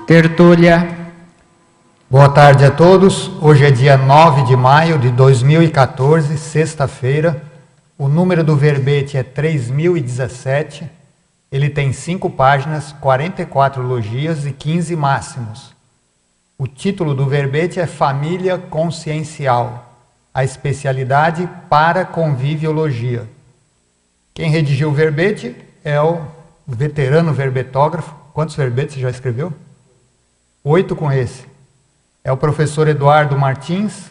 Tertúlia. Boa tarde a todos. Hoje é dia 9 de maio de 2014, sexta-feira. O número do verbete é 3017. Ele tem 5 páginas, 44 logias e 15 máximos. O título do verbete é Família Consciencial, a especialidade Paraconviviologia. Quem redigiu o verbete é o veterano verbetógrafo. Quantos verbetes você já escreveu? 8 com esse. É o professor Eduardo Martins.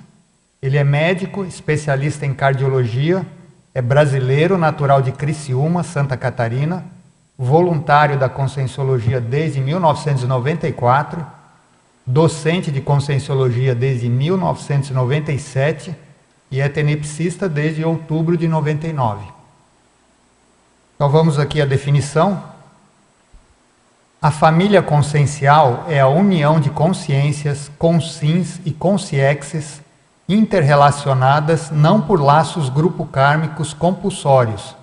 Ele é médico, especialista em cardiologia, é brasileiro, natural de Criciúma, Santa Catarina, voluntário da Conscienciologia desde 1994, docente de Conscienciologia desde 1997 e é tenepsista desde outubro de 99. Então vamos aqui à definição. A família consciencial é a união de consciências, consciens e consciexes interrelacionadas não por laços grupo-kármicos compulsórios,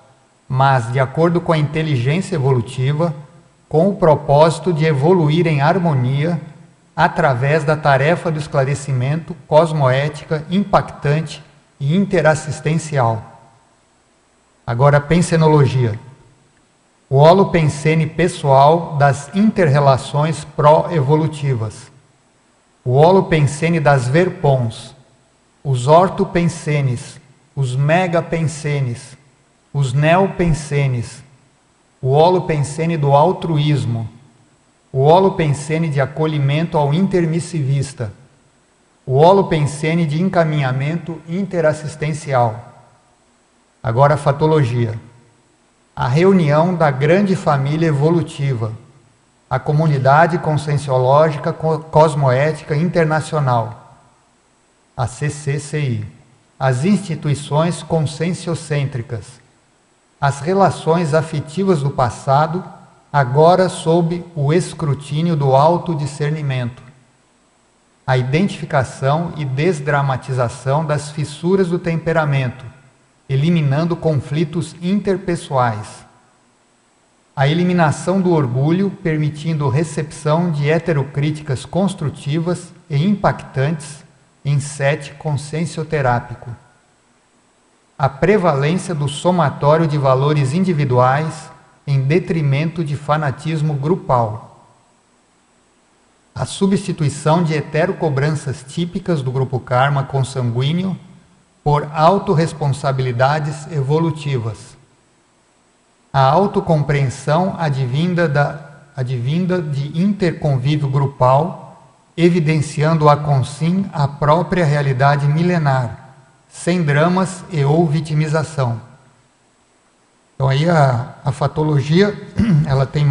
mas de acordo com a inteligência evolutiva, com o propósito de evoluir em harmonia através da tarefa do esclarecimento cosmoética impactante e interassistencial. Agora, pensenologia. O holopensene pessoal das inter-relações pró-evolutivas. O holopensene das verpons. Os ortopensenes. Os megapensenes. Os neopensenes. O holopensene do altruísmo. O holopensene de acolhimento ao intermissivista. O holopensene de encaminhamento interassistencial. Agora a fatologia. A reunião da grande família evolutiva, a comunidade conscienciológica cosmoética internacional, a CCCI, as instituições conscienciocêntricas, as relações afetivas do passado, agora sob o escrutínio do autodiscernimento, a identificação e desdramatização das fissuras do temperamento, eliminando conflitos interpessoais. A eliminação do orgulho, permitindo recepção de heterocríticas construtivas e impactantes em set consciencioterápico. A prevalência do somatório de valores individuais em detrimento de fanatismo grupal. A substituição de heterocobranças típicas do grupo karma consanguíneo por autorresponsabilidades evolutivas. A autocompreensão advinda de interconvívio grupal, evidenciando a consim a própria realidade milenar, sem dramas e ou vitimização. Então aí a fatologia, ela tem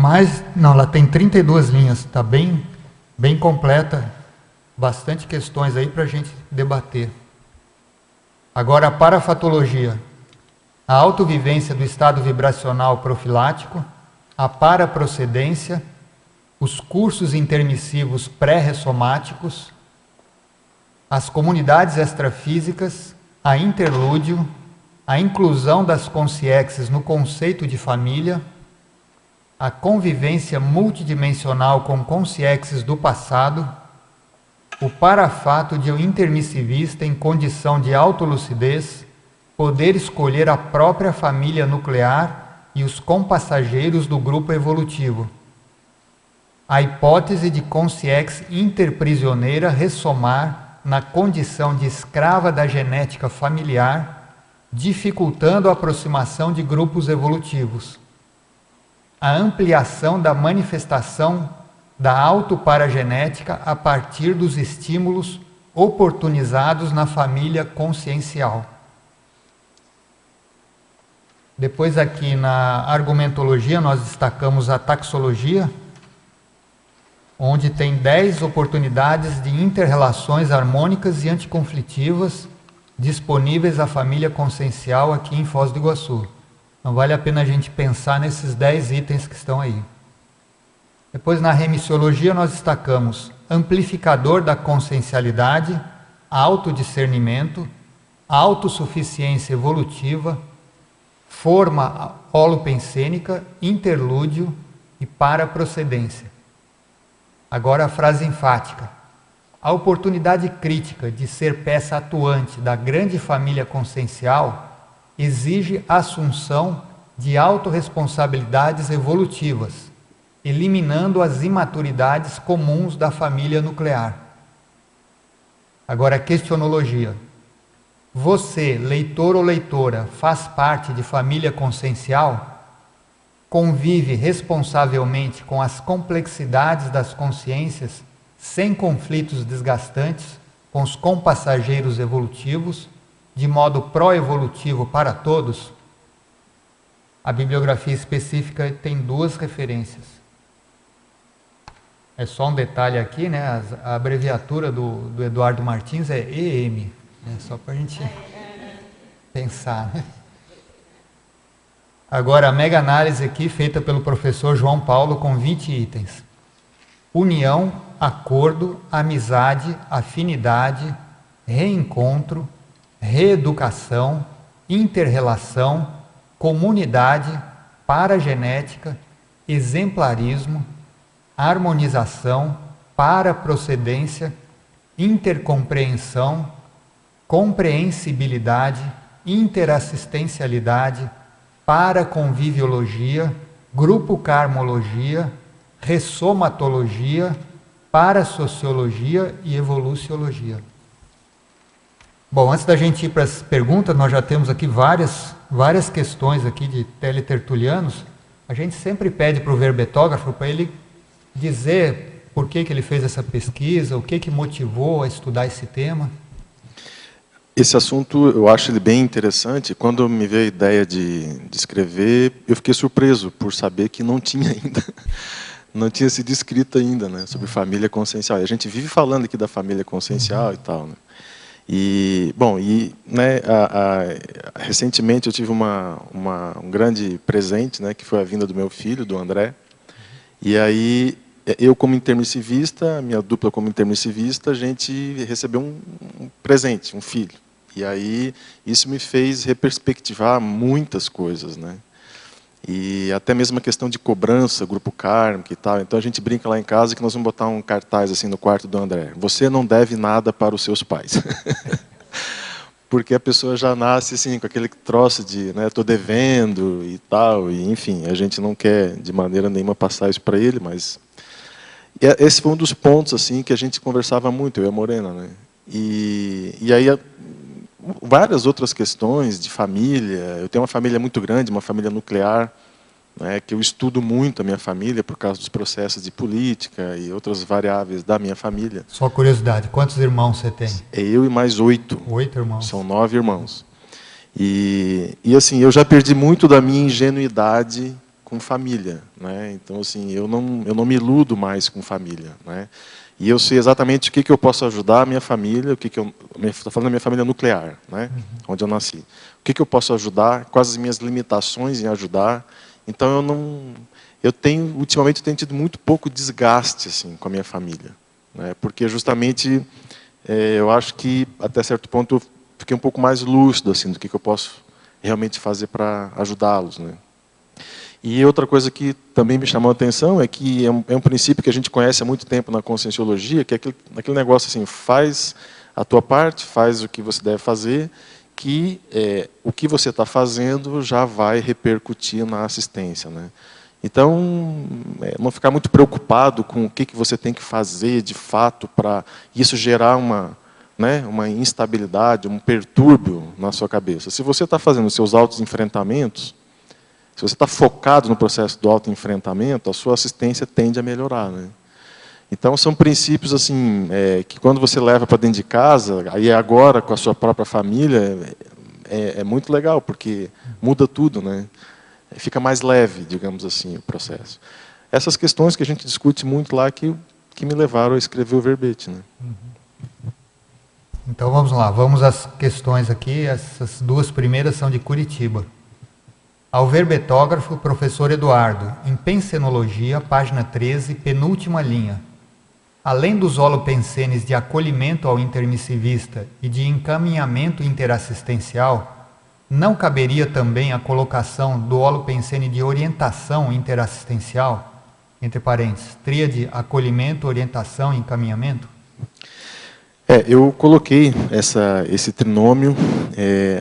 ela tem 32 linhas, está bem completa, bastante questões aí para a gente debater. Agora, a parafatologia, a autovivência do estado vibracional profilático, a paraprocedência, os cursos intermissivos pré-ressomáticos, as comunidades extrafísicas, a interlúdio, a inclusão das consciexes no conceito de família, a convivência multidimensional com consciexes do passado, o parafato de um intermissivista em condição de autolucidez poder escolher a própria família nuclear e os compassageiros do grupo evolutivo. A hipótese de consciex interprisioneira ressomar na condição de escrava da genética familiar, dificultando a aproximação de grupos evolutivos. A ampliação da manifestação da autoparagenética a partir dos estímulos oportunizados na família consciencial. Depois aqui na argumentologia nós destacamos a taxologia, onde tem 10 oportunidades de inter-relações harmônicas e anticonflitivas disponíveis à família consciencial aqui em Foz do Iguaçu. Não vale a pena a gente pensar nesses 10 itens que estão aí. Depois, na remissiologia, nós destacamos amplificador da consciencialidade, autodiscernimento, autossuficiência evolutiva, forma holopensênica, interlúdio e paraprocedência. Agora a frase enfática. A oportunidade crítica de ser peça atuante da grande família consciencial exige a assunção de autorresponsabilidades evolutivas, eliminando as imaturidades comuns da família nuclear. Agora a questionologia. Você, leitor ou leitora, faz parte de família consciencial? Convive responsavelmente com as complexidades das consciências, sem conflitos desgastantes, com os compassageiros evolutivos, de modo pró-evolutivo para todos? A bibliografia específica tem 2 referências. É só um detalhe aqui, né? A abreviatura do Eduardo Martins é EM, né? Só para a gente pensar, né? Agora, a mega análise aqui, feita pelo professor João Paulo, com 20 itens. União, acordo, amizade, afinidade, reencontro, reeducação, interrelação, comunidade, paragenética, exemplarismo, harmonização, paraprocedência, intercompreensão, compreensibilidade, interassistencialidade, paraconviviologia, grupo-karmologia, ressomatologia, parasociologia e evoluciologia. Bom, antes da gente ir para as perguntas, nós já temos aqui várias questões aqui de teletertulianos. A gente sempre pede para o verbetógrafo para ele dizer por que ele fez essa pesquisa, o que motivou a estudar esse tema. Esse assunto eu acho ele bem interessante. Quando me veio a ideia de escrever, eu fiquei surpreso por saber que não tinha ainda, não tinha sido escrito ainda, né, sobre família consciencial. E a gente vive falando aqui da família consciencial e tal, né? E bom, né, recentemente eu tive um grande presente, né, que foi a vinda do meu filho, do André. E aí eu como intermissivista, a minha dupla como intermissivista, a gente recebeu um presente, um filho. E aí isso me fez reperspectivar muitas coisas, né? E até mesmo a questão de cobrança, grupo kármico e tal. Então a gente brinca lá em casa que nós vamos botar um cartaz assim no quarto do André. Você não deve nada para os seus pais. Porque a pessoa já nasce assim, com aquele troço de, né, estou devendo e tal. E, enfim, a gente não quer de maneira nenhuma passar isso para ele, mas... Esse foi um dos pontos assim que a gente conversava muito, eu e a Morena, né? E aí várias outras questões de família. Eu tenho uma família muito grande, uma família nuclear, né, que eu estudo muito a minha família por causa dos processos de política e outras variáveis da minha família. Só curiosidade, quantos irmãos você tem? É eu e mais 8. 8 irmãos. São 9 irmãos. E assim, eu já perdi muito da minha ingenuidade com família, né? Então assim, eu não me iludo mais com família, né? E eu sei exatamente o que eu posso ajudar a minha família, estou falando da minha família nuclear, né? Onde eu nasci. O que eu posso ajudar, quais as minhas limitações em ajudar. Então ultimamente tenho tido muito pouco desgaste assim com a minha família, né? Porque justamente eu acho que até certo ponto eu fiquei um pouco mais lúcido assim do que eu posso realmente fazer para ajudá-los, né? E outra coisa que também me chamou a atenção é que é um princípio que a gente conhece há muito tempo na conscienciologia, que é aquele negócio assim, faz a tua parte, faz o que você deve fazer, que o que você está fazendo já vai repercutir na assistência, né? Então, não ficar muito preocupado com o que você tem que fazer de fato para isso gerar uma instabilidade, um pertúrbio na sua cabeça. Se você está fazendo os seus autos enfrentamentos, se você está focado no processo do autoenfrentamento, a sua assistência tende a melhorar, né? Então, são princípios assim, que quando você leva para dentro de casa, aí agora com a sua própria família, é muito legal, porque muda tudo, né? Fica mais leve, digamos assim, o processo. Essas questões que a gente discute muito lá que me levaram a escrever o verbete, né? Então, vamos lá. Vamos às questões aqui. Essas 2 primeiras são de Curitiba. Ao verbetógrafo, professor Eduardo, em Pensenologia, página 13, penúltima linha. Além dos holopensenes de acolhimento ao intermissivista e de encaminhamento interassistencial, não caberia também a colocação do holopensene de orientação interassistencial? entre parênteses, tríade acolhimento, orientação e encaminhamento? Eu coloquei esse trinômio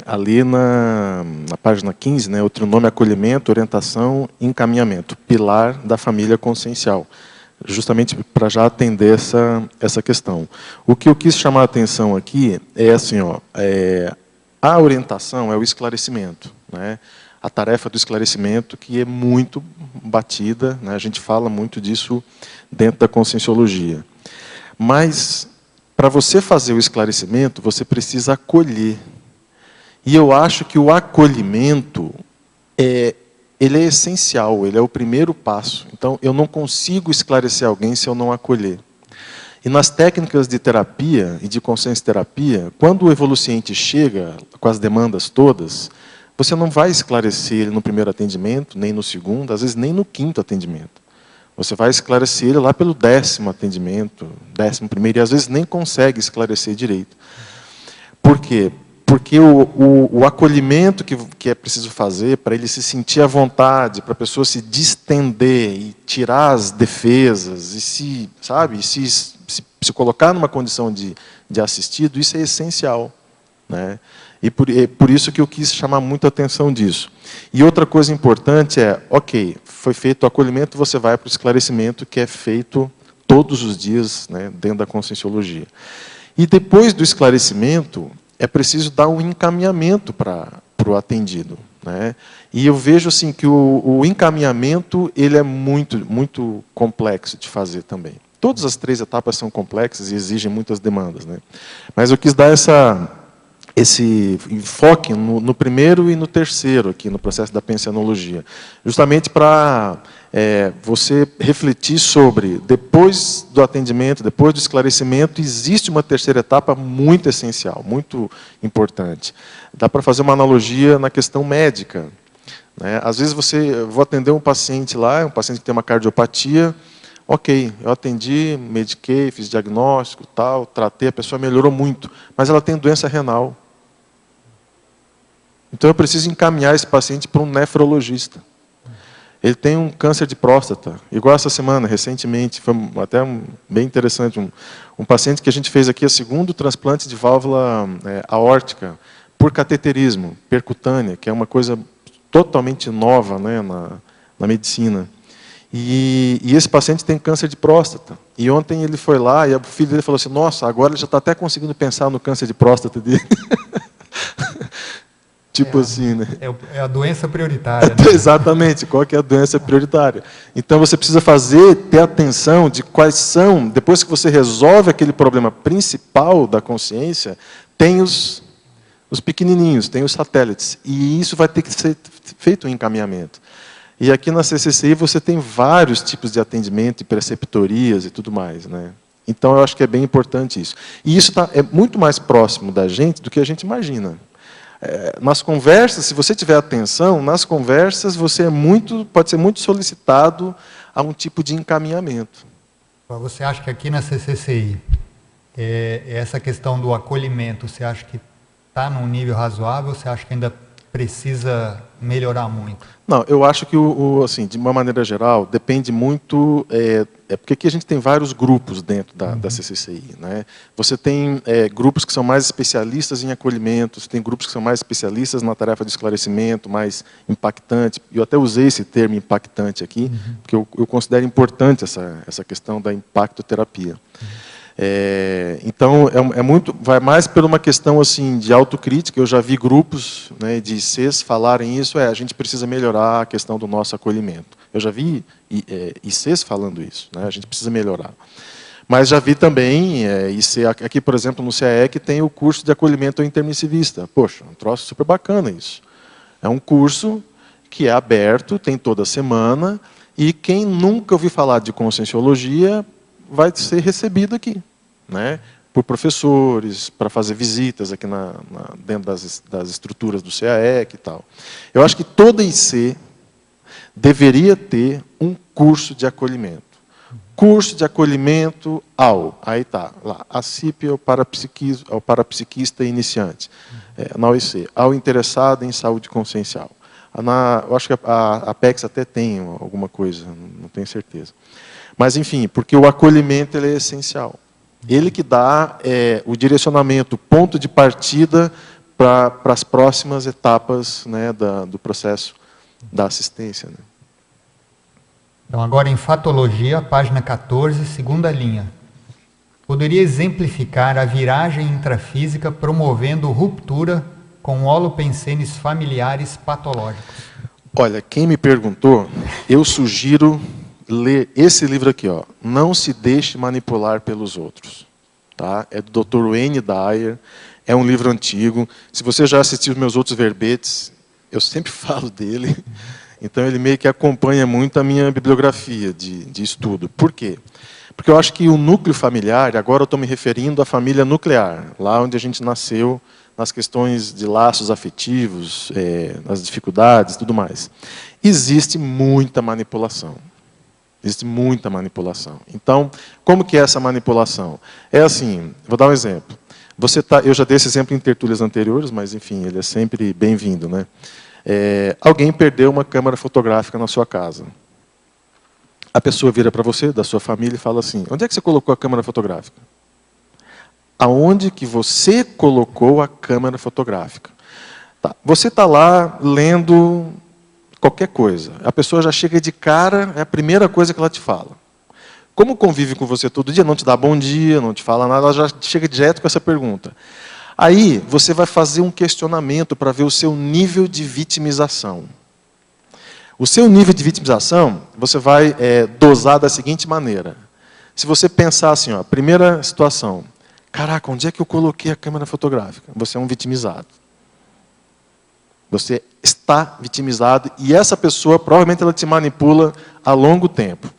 ali na página 15, né, o trinômio acolhimento, orientação e encaminhamento, pilar da família consciencial, justamente para já atender essa questão. O que eu quis chamar a atenção aqui é assim, a orientação é o esclarecimento, né? A tarefa do esclarecimento, que é muito batida, né? A gente fala muito disso dentro da conscienciologia. Mas, para você fazer o esclarecimento, você precisa acolher. E eu acho que o acolhimento, ele é essencial, ele é o primeiro passo. Então, eu não consigo esclarecer alguém se eu não acolher. E nas técnicas de terapia e de consciência terapia, quando o evoluciente chega com as demandas todas, você não vai esclarecer ele no primeiro atendimento, nem no segundo, às vezes nem no quinto atendimento. Você vai esclarecer ele lá pelo 10º atendimento, 11º, e às vezes nem consegue esclarecer direito. Por quê? Porque o acolhimento que é preciso fazer para ele se sentir à vontade, para a pessoa se distender e tirar as defesas, e se colocar numa condição de assistido, isso é essencial, né? E por isso que eu quis chamar muito a atenção disso. E outra coisa importante ok, foi feito o acolhimento, você vai para o esclarecimento, que é feito todos os dias, né, dentro da conscienciologia. E depois do esclarecimento, é preciso dar um encaminhamento para o atendido, né? E eu vejo assim, que o encaminhamento ele é muito, muito complexo de fazer também. Todas as 3 etapas são complexas e exigem muitas demandas, né? Mas eu quis dar esse enfoque no primeiro e no terceiro, aqui no processo da pensionologia, justamente para você refletir sobre, depois do atendimento, depois do esclarecimento, existe uma terceira etapa muito essencial, muito importante. Dá para fazer uma analogia na questão médica, né? Às vezes vou atender um paciente lá, um paciente que tem uma cardiopatia, ok, eu atendi, mediquei, fiz diagnóstico, tal, tratei, a pessoa melhorou muito, mas ela tem doença renal. Então eu preciso encaminhar esse paciente para um nefrologista. Ele tem um câncer de próstata, igual essa semana, recentemente, foi até bem interessante, um paciente que a gente fez aqui, o 2º transplante de válvula aórtica, por cateterismo, percutânea, que é uma coisa totalmente nova, né, na medicina. E esse paciente tem câncer de próstata. E ontem ele foi lá e o filho dele falou assim, nossa, agora ele já está até conseguindo pensar no câncer de próstata dele. Tipo assim, né? É a doença prioritária. Né? Exatamente, qual que é a doença prioritária. Então você precisa ter atenção de quais são, depois que você resolve aquele problema principal da consciência, tem os pequenininhos, tem os satélites. E isso vai ter que ser feito um encaminhamento. E aqui na CCCI você tem vários tipos de atendimento, e preceptorias e tudo mais, né? Então eu acho que é bem importante isso. E isso é muito mais próximo da gente do que a gente imagina. Nas conversas, se você tiver atenção, nas conversas você pode ser muito solicitado a um tipo de encaminhamento. Você acha que aqui na CCCI, essa questão do acolhimento, você acha que está num nível razoável ou você acha que ainda precisa melhorar muito? Não, eu acho que, assim, de uma maneira geral, depende muito... porque aqui a gente tem vários grupos dentro da CCCI, né? Você tem grupos que são mais especialistas em acolhimento, você tem grupos que são mais especialistas na tarefa de esclarecimento, mais impactante. Eu até usei esse termo impactante aqui, porque eu considero importante essa questão da impactoterapia. Então, vai mais por uma questão assim, de autocrítica. Eu já vi grupos, né, de ICs falarem isso, a gente precisa melhorar a questão do nosso acolhimento. Eu já vi ICs falando isso, né, a gente precisa melhorar. Mas já vi também, aqui, por exemplo, no CAEC, tem o curso de acolhimento ao intermissivista. Poxa, um troço super bacana isso. É um curso que é aberto, tem toda semana, e quem nunca ouviu falar de conscienciologia vai ser recebido aqui, né, por professores, para fazer visitas aqui dentro das estruturas do CAEC e tal. Eu acho que toda IC deveria ter um curso de acolhimento. Curso de acolhimento aí está, lá, a CIP é o parapsiquista iniciante, na OIC, ao interessado em saúde consciencial. Eu acho que a Apex até tem alguma coisa, não tenho certeza. Mas, enfim, porque o acolhimento ele é essencial. Ele que dá o direcionamento, o ponto de partida para as próximas etapas, né, do processo da assistência. Né? Então, agora em Fatologia, página 14, segunda linha. Poderia exemplificar a viragem intrafísica promovendo ruptura com holopensenes familiares patológicos? Olha, quem me perguntou, eu sugiro ler esse livro aqui, ó, Não se deixe manipular pelos outros. Tá? É do Dr. Wayne Dyer, é um livro antigo. Se você já assistiu os meus outros verbetes, eu sempre falo dele. Então ele meio que acompanha muito a minha bibliografia de estudo. Por quê? Porque eu acho que o núcleo familiar, agora eu estou me referindo à família nuclear, lá onde a gente nasceu, nas questões de laços afetivos, nas dificuldades, tudo mais. Existe muita manipulação. Existe muita manipulação. Então, como que é essa manipulação? É assim, vou dar um exemplo. Eu já dei esse exemplo em tertúlias anteriores, mas, enfim, ele é sempre bem-vindo. Né? Alguém perdeu uma câmera fotográfica na sua casa. A pessoa vira para você, da sua família, e fala assim, onde é que você colocou a câmera fotográfica? Aonde que você colocou a câmera fotográfica? Tá. Você está lá lendo qualquer coisa. A pessoa já chega de cara, é a primeira coisa que ela te fala. Como convive com você todo dia, não te dá bom dia, não te fala nada, ela já chega direto com essa pergunta. Aí, você vai fazer um questionamento para ver o seu nível de vitimização. O seu nível de vitimização, você vai dosar da seguinte maneira. Se você pensar assim, ó, primeira situação, caraca, onde é que eu coloquei a câmera fotográfica? Você é um vitimizado. Você está vitimizado e essa pessoa, provavelmente, ela te manipula a longo tempo.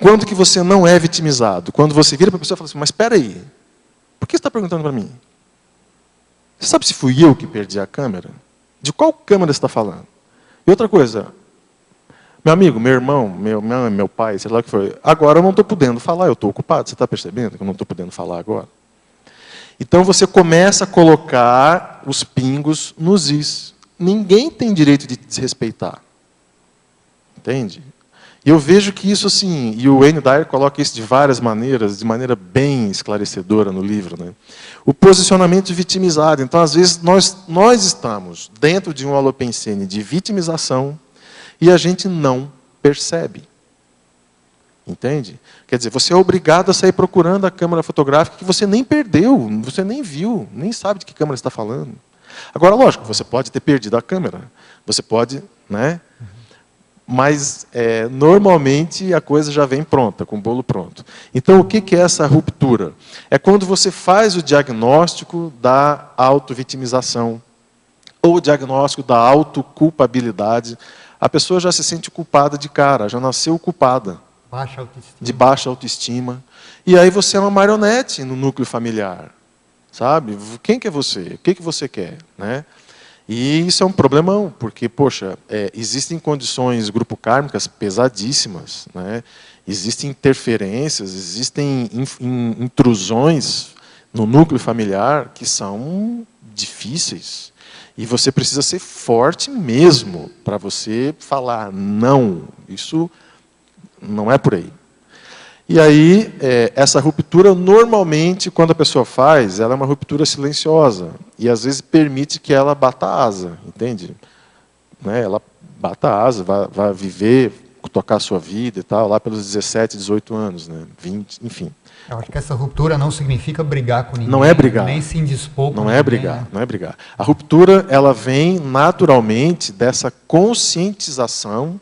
Quando que você não é vitimizado? Quando você vira para a pessoa e fala assim, mas espera aí, por que você está perguntando para mim? Você sabe se fui eu que perdi a câmera? De qual câmera você está falando? E outra coisa, meu amigo, meu irmão, meu pai, sei lá o que foi, agora eu não estou podendo falar, eu estou ocupado, você está percebendo que eu não estou podendo falar agora? Então você começa a colocar os pingos nos is. Ninguém tem direito de desrespeitar. Entende? E eu vejo que isso assim, e o Wayne Dyer coloca isso de várias maneiras, de maneira bem esclarecedora no livro. Né? O posicionamento vitimizado. Então, às vezes, nós estamos dentro de um holopensene de vitimização e a gente não percebe. Entende? Quer dizer, você é obrigado a sair procurando a câmera fotográfica que você nem perdeu, você nem viu, nem sabe de que câmera você está falando. Agora, lógico, você pode ter perdido a câmera, você pode, né? Mas, normalmente, a coisa já vem pronta, com o bolo pronto. Então, o que é essa ruptura? É quando você faz o diagnóstico da autovitimização, ou o diagnóstico da autoculpabilidade. A pessoa já se sente culpada de cara, já nasceu culpada. Baixa autoestima. De baixa autoestima. E aí você é uma marionete no núcleo familiar. Sabe? Quem que é você? O que você quer? Né? E isso é um problemão, porque, poxa, existem condições grupo-kármicas pesadíssimas. Né? Existem interferências, existem intrusões no núcleo familiar que são difíceis. E você precisa ser forte mesmo para você falar, não, isso não é por aí. E aí, essa ruptura, normalmente, quando a pessoa faz, ela é uma ruptura silenciosa. E, às vezes, permite que ela bata a asa, entende? Né? Ela bata a asa, vai viver, tocar a sua vida e tal, lá pelos 17, 18 anos, né? 20, enfim. Eu acho que essa ruptura não significa brigar com ninguém. Não é brigar. Nem se indispor com ninguém. Não é brigar, né? Não é brigar. A ruptura, ela vem naturalmente dessa conscientização.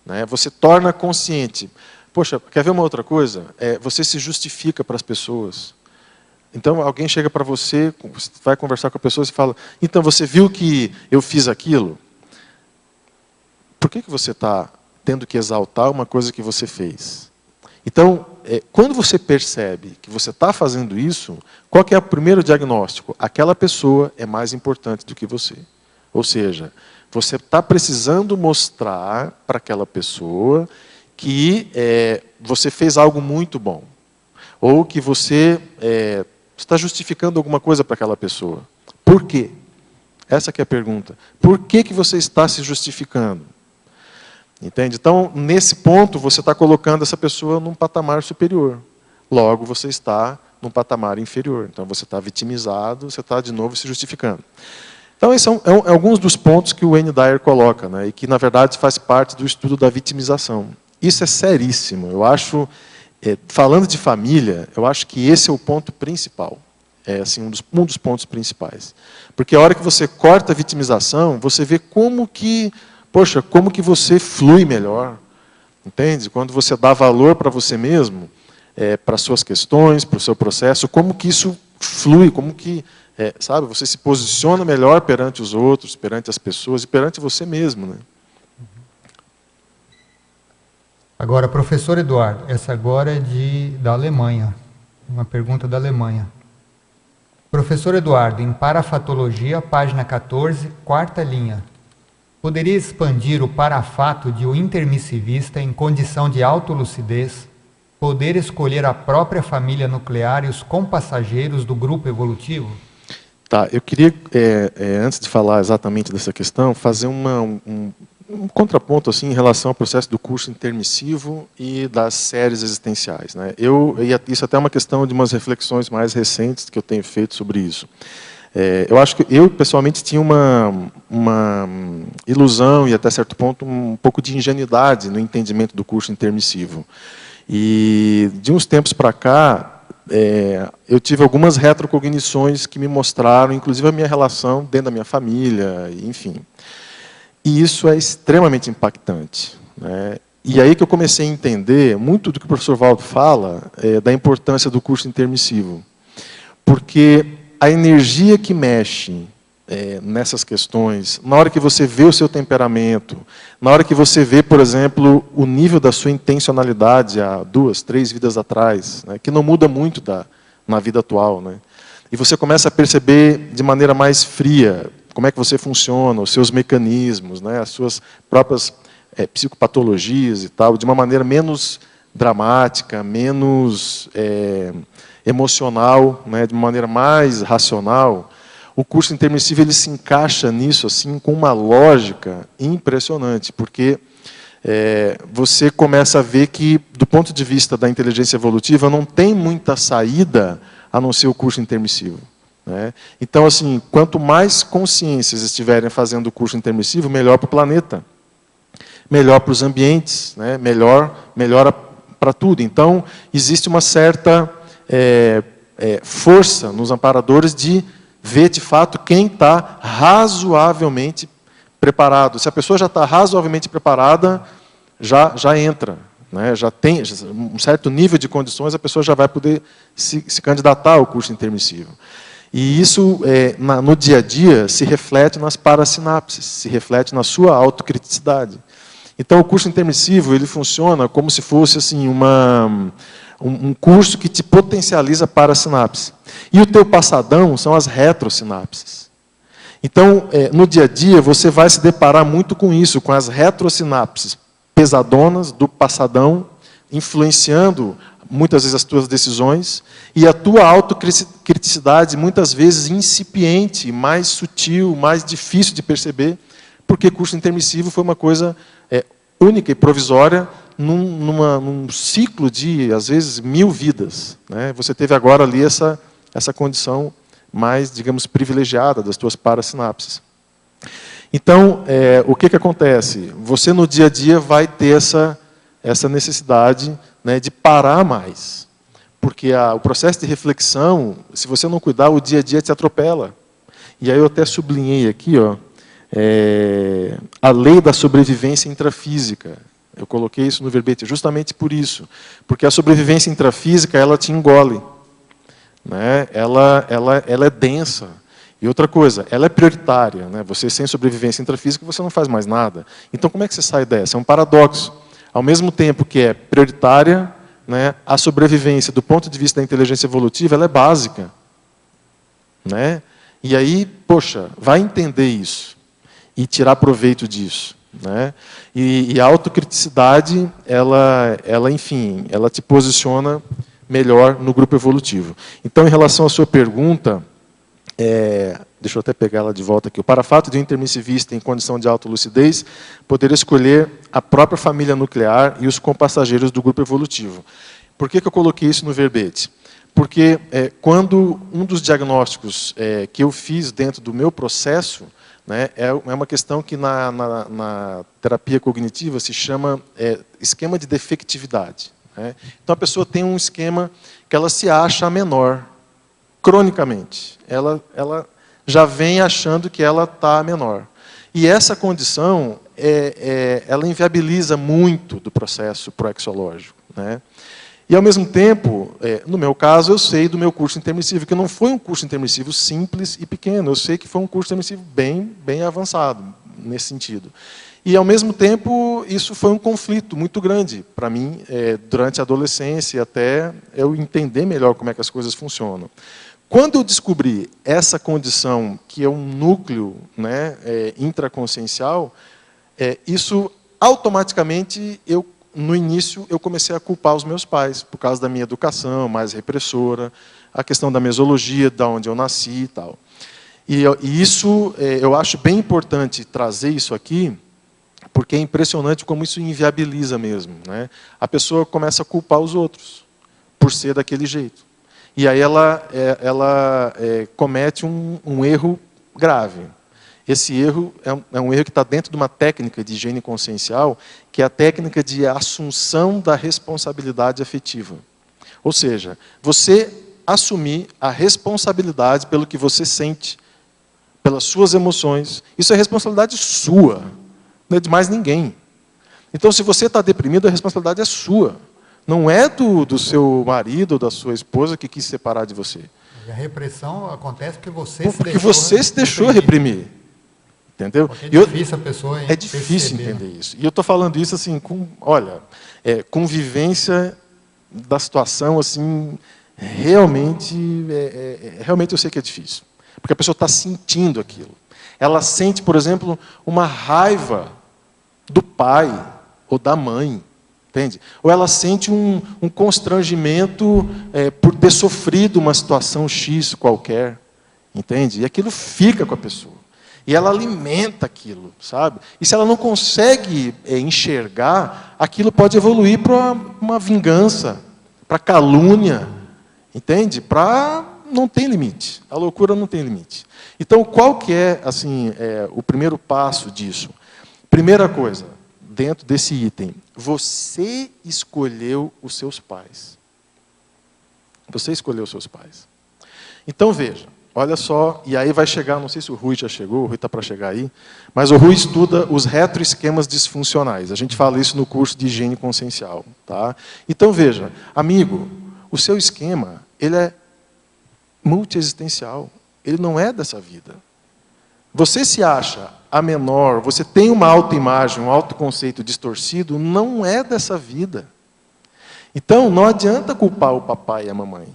Né? Você torna consciente. Poxa, quer ver uma outra coisa? Você se justifica para as pessoas. Então, alguém chega para você vai conversar com a pessoa e fala, então, você viu que eu fiz aquilo? Por que você está tendo que exaltar uma coisa que você fez? Então, quando você percebe que você está fazendo isso, qual que é o primeiro diagnóstico? Aquela pessoa é mais importante do que você. Ou seja, você está precisando mostrar para aquela pessoa que você fez algo muito bom. Ou que você está justificando alguma coisa para aquela pessoa. Por quê? Essa que é a pergunta. Por que você está se justificando? Entende? Então, nesse ponto, você está colocando essa pessoa num patamar superior. Logo, você está num patamar inferior. Então, você está vitimizado, você está, de novo, se justificando. Então, esses são alguns dos pontos que o Wayne Dyer coloca, né, e que, na verdade, faz parte do estudo da vitimização. Isso é seríssimo. Eu acho, falando de família, eu acho que esse é o ponto principal. É assim, um dos pontos principais. Porque a hora que você corta a vitimização, você vê como que, poxa, como que você flui melhor. Entende? Quando você dá valor para você mesmo, para as suas questões, para o seu processo, como que isso flui, como que, sabe, você se posiciona melhor perante os outros, perante as pessoas e perante você mesmo, né? Agora, professor Eduardo, essa agora é da Alemanha. Uma pergunta da Alemanha. Professor Eduardo, em Parafatologia, página 14, quarta linha. Poderia expandir o parafato de o intermissivista em condição de autolucidez, poder escolher a própria família nuclear e os compassageiros do grupo evolutivo? Tá, eu queria, antes de falar exatamente dessa questão, fazer um contraponto assim, em relação ao processo do curso intermissivo e das séries existenciais, né? Isso até é uma questão de umas reflexões mais recentes que eu tenho feito sobre isso. Eu acho que eu, pessoalmente, tinha uma ilusão e, até certo ponto, um pouco de ingenuidade no entendimento do curso intermissivo. E, de uns tempos para cá, eu tive algumas retrocognições que me mostraram, inclusive, a minha relação dentro da minha família, enfim. E isso é extremamente impactante, né? E aí que eu comecei a entender muito do que o professor Valdo fala, da importância do curso intermissivo. Porque a energia que mexe nessas questões, na hora que você vê o seu temperamento, na hora que você vê, por exemplo, o nível da sua intencionalidade há 2, 3 vidas atrás, né, que não muda muito na vida atual, né, e você começa a perceber de maneira mais fria como é que você funciona, os seus mecanismos, né, as suas próprias psicopatologias e tal, de uma maneira menos dramática, menos emocional, né, de uma maneira mais racional. O curso intermissivo ele se encaixa nisso assim com uma lógica impressionante, porque você começa a ver que, do ponto de vista da inteligência evolutiva, não tem muita saída a não ser o curso intermissivo, né? Então, assim, quanto mais consciências estiverem fazendo o curso intermissivo, melhor para o planeta, melhor para os ambientes, né? melhor para tudo. Então, existe uma certa força nos amparadores de ver, de fato, quem está razoavelmente preparado. Se a pessoa já está razoavelmente preparada, já entra, né? Já tem um certo nível de condições, a pessoa já vai poder se candidatar ao curso intermissivo. E isso, no dia a dia, se reflete nas parasinapses, se reflete na sua autocriticidade. Então, o curso intermissivo ele funciona como se fosse assim, um curso que te potencializa para a sinapse. E o teu passadão são as retrosinapses. Então, no dia a dia, você vai se deparar muito com isso, com as retrosinapses pesadonas do passadão, influenciando muitas vezes as tuas decisões, e a tua autocriticidade, muitas vezes incipiente, mais sutil, mais difícil de perceber, porque curso intermissivo foi uma coisa única e provisória, num ciclo de, às vezes, 1000 vidas, né? Você teve agora ali essa condição mais, digamos, privilegiada das tuas parasinapses. Então, o que acontece? Você, no dia a dia, vai ter essa necessidade, né, de parar mais. Porque o processo de reflexão, se você não cuidar, o dia a dia te atropela. E aí eu até sublinhei aqui, ó, a lei da sobrevivência intrafísica. Eu coloquei isso no verbete justamente por isso. Porque a sobrevivência intrafísica, ela te engole, né? Ela é densa. E outra coisa, ela é prioritária, né? Você, sem sobrevivência intrafísica, você não faz mais nada. Então, como é que você sai dessa? É um paradoxo. Ao mesmo tempo que é prioritária, né, a sobrevivência, do ponto de vista da inteligência evolutiva, ela é básica, né? E aí, poxa, vai entender isso e tirar proveito disso, né? E a autocriticidade, enfim, ela te posiciona melhor no grupo evolutivo. Então, em relação à sua pergunta, deixa eu até pegar ela de volta aqui, o parafato de um intermissivista em condição de autolucidez poderia escolher a própria família nuclear e os compassageiros do grupo evolutivo. Por que eu coloquei isso no verbete? Porque quando um dos diagnósticos que eu fiz dentro do meu processo, né, é uma questão que na terapia cognitiva se chama esquema de defectividade. Né? Então a pessoa tem um esquema que ela se acha a menor, cronicamente. Ela já vem achando que ela está menor. E essa condição, ela inviabiliza muito do processo proexológico. Né? E, ao mesmo tempo, no meu caso, eu sei do meu curso intermissivo, que não foi um curso intermissivo simples e pequeno. Eu sei que foi um curso intermissivo bem avançado, nesse sentido. E, ao mesmo tempo, isso foi um conflito muito grande para mim, durante a adolescência, até eu entender melhor como é que as coisas funcionam. Quando eu descobri essa condição, que é um núcleo, né, intraconsciencial, isso, automaticamente, no início, eu comecei a culpar os meus pais, por causa da minha educação mais repressora, a questão da mesologia, de onde eu nasci e tal. E isso, eu acho bem importante trazer isso aqui, porque é impressionante como isso inviabiliza mesmo. Né? A pessoa começa a culpar os outros, por ser daquele jeito. E aí ela comete um erro grave. Esse erro é um erro que está dentro de uma técnica de higiene consciencial, que é a técnica de assunção da responsabilidade afetiva. Ou seja, você assumir a responsabilidade pelo que você sente, pelas suas emoções. Isso é responsabilidade sua, não é de mais ninguém. Então, se você está deprimido, a responsabilidade é sua. Não é do seu marido ou da sua esposa que quis separar de você. E a repressão acontece porque você se deixou reprimir. Entendeu? Porque é difícil a pessoa É difícil entender isso. E eu estou falando isso assim, com vivência da situação, assim, realmente eu sei que é difícil. Porque a pessoa está sentindo aquilo. Ela sente, por exemplo, uma raiva do pai ou da mãe. Entende? Ou ela sente um constrangimento por ter sofrido uma situação X qualquer. Entende? E aquilo fica com a pessoa. E ela alimenta aquilo, sabe? E se ela não consegue enxergar, aquilo pode evoluir para uma vingança, para calúnia, entende? Não tem limite. A loucura não tem limite. Então, qual que é, assim, o primeiro passo disso? Primeira coisa, dentro desse item, você escolheu os seus pais. Você escolheu os seus pais. Então, veja. Olha só, e aí vai chegar, não sei se o Rui já chegou, o Rui está para chegar aí, mas o Rui estuda os retroesquemas disfuncionais. A gente fala isso no curso de higiene consciencial. Tá? Então, veja, amigo, o seu esquema, ele é multiexistencial. Ele não é dessa vida. Você se acha a menor, você tem uma autoimagem, um autoconceito distorcido, não é dessa vida. Então, não adianta culpar o papai e a mamãe.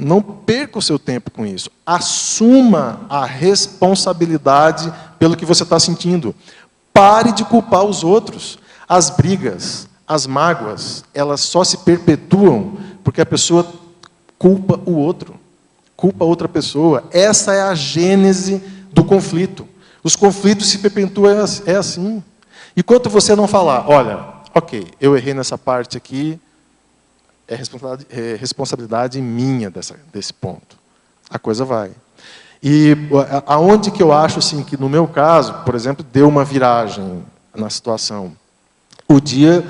Não perca o seu tempo com isso. Assuma a responsabilidade pelo que você está sentindo. Pare de culpar os outros. As brigas, as mágoas, elas só se perpetuam porque a pessoa culpa o outro. Culpa outra pessoa. Essa é a gênese do conflito. Os conflitos se perpetuam assim. Enquanto você não falar, olha, ok, eu errei nessa parte aqui, é responsabilidade minha desse ponto. A coisa vai. E aonde que eu acho assim, que, no meu caso, por exemplo, deu uma viragem na situação? O dia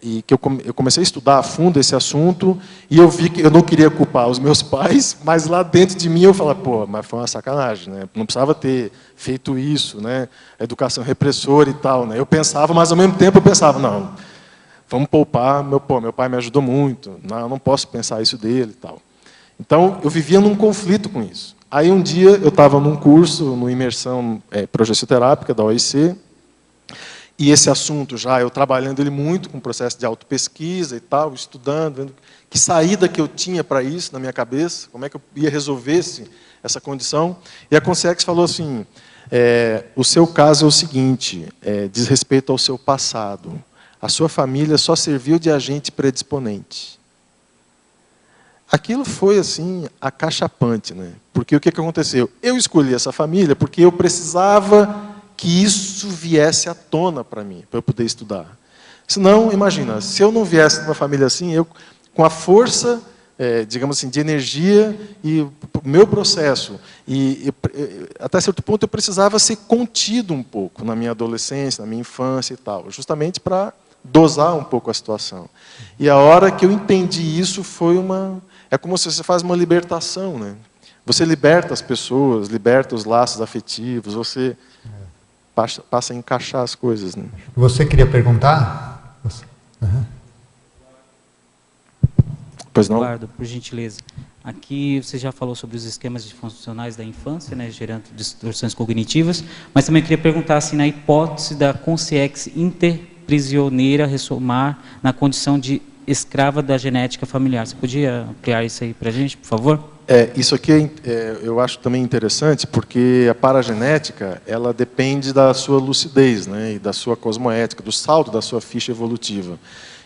e que eu comecei a estudar a fundo esse assunto, e eu vi que eu não queria culpar os meus pais, mas lá dentro de mim eu falava, pô, mas foi uma sacanagem, né? Não precisava ter feito isso, né? A educação repressora e tal, né? Eu pensava, mas ao mesmo tempo eu pensava, não, vamos poupar, meu pai me ajudou muito, não posso pensar isso dele e tal. Então, eu vivia num conflito com isso. Aí, um dia, eu estava num curso, numa imersão progessioterápica da OIC, e esse assunto já, eu trabalhando ele muito com o processo de autopesquisa e tal, estudando, vendo que saída que eu tinha para isso na minha cabeça, como é que eu ia resolver essa condição. E a Consex falou assim, o seu caso é o seguinte, diz respeito ao seu passado. A sua família só serviu de agente predisponente. aquilo foi assim acachapante, né? Porque o que aconteceu? Eu escolhi essa família porque eu precisava que isso viesse à tona para mim, para eu poder estudar. Senão, imagina, se eu não viesse de uma família assim, eu, com a força, digamos assim, de energia e o meu processo, até certo ponto eu precisava ser contido um pouco na minha adolescência, na minha infância e tal, justamente para dosar um pouco a situação. E a hora que eu entendi isso foi uma... É como se você faz uma libertação, né? Você liberta as pessoas, liberta os laços afetivos, você passa a encaixar as coisas, né? Você queria perguntar? Uhum. Pois não? Eduardo, por gentileza. Aqui você já falou sobre os esquemas disfuncionais da infância, né, gerando distorções cognitivas, mas também queria perguntar assim, na hipótese da consciência interprisioneira ressomar na condição de escrava da genética familiar. Você podia ampliar isso aí para a gente, por favor? Isso aqui eu acho também interessante, porque a paragenética ela depende da sua lucidez, né, e da sua cosmoética, do saldo da sua ficha evolutiva.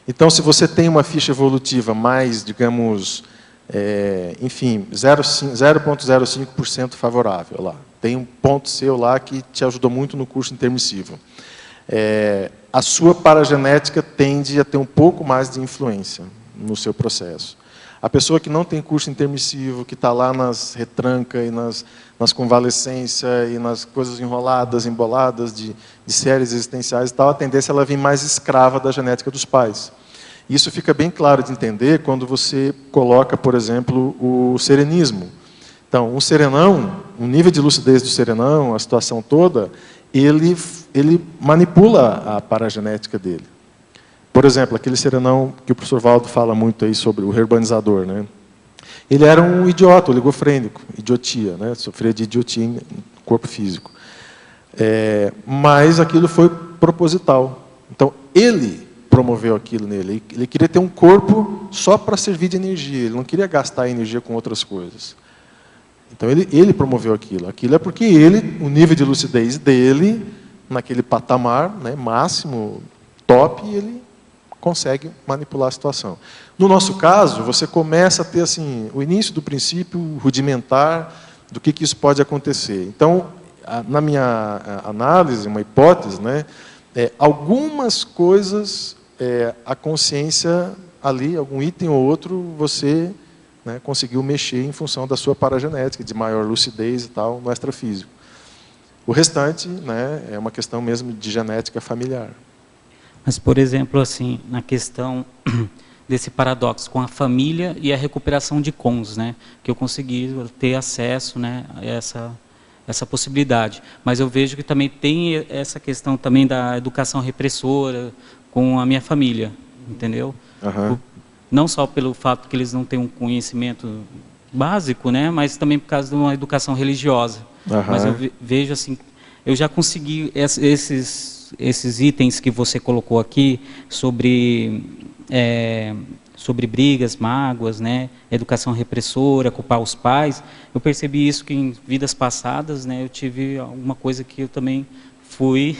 Então, se você tem uma ficha evolutiva mais, digamos, enfim, 0,05% favorável lá, tem um ponto seu lá que te ajudou muito no curso intermissivo. A sua paragenética tende a ter um pouco mais de influência no seu processo. A pessoa que não tem curso intermissivo, que está lá nas retrancas e nas convalescências e nas coisas enroladas, emboladas de séries existenciais e tal, a tendência é ela vir mais escrava da genética dos pais. Isso fica bem claro de entender quando você coloca, por exemplo, o serenismo. Então, um serenão, o nível de lucidez do serenão, a situação toda, ele manipula a paragenética dele. Por exemplo, aquele serenão que o professor Valdo fala muito aí sobre o reurbanizador, né? Ele era um idiota, oligofrênico, idiotia, né? Sofria de idiotia no corpo físico. Mas aquilo foi proposital. Então, ele promoveu aquilo nele. Ele queria ter um corpo só para servir de energia, ele não queria gastar energia com outras coisas. Então, ele promoveu aquilo. Aquilo é porque o nível de lucidez dele, naquele patamar, né, máximo, top, ele consegue manipular a situação. No nosso caso, você começa a ter assim, o início do princípio rudimentar do que isso pode acontecer. Então, na minha análise, uma hipótese, né, algumas coisas, a consciência ali, algum item ou outro, você, né, conseguiu mexer em função da sua paragenética, de maior lucidez e tal, no extrafísico. O restante, né, é uma questão mesmo de genética familiar. Mas, por exemplo, assim, na questão desse paradoxo com a família e a recuperação de cons, né, que eu consegui ter acesso, né, a essa possibilidade. Mas eu vejo que também tem essa questão também da educação repressora com a minha família, entendeu? Uhum. Não só pelo fato que eles não têm um conhecimento básico, né, mas também por causa de uma educação religiosa. Uhum. Mas eu vejo assim, eu já consegui esses itens que você colocou aqui sobre brigas, mágoas, né, educação repressora, culpar os pais. Eu percebi isso que em vidas passadas, né, eu tive alguma coisa que eu também fui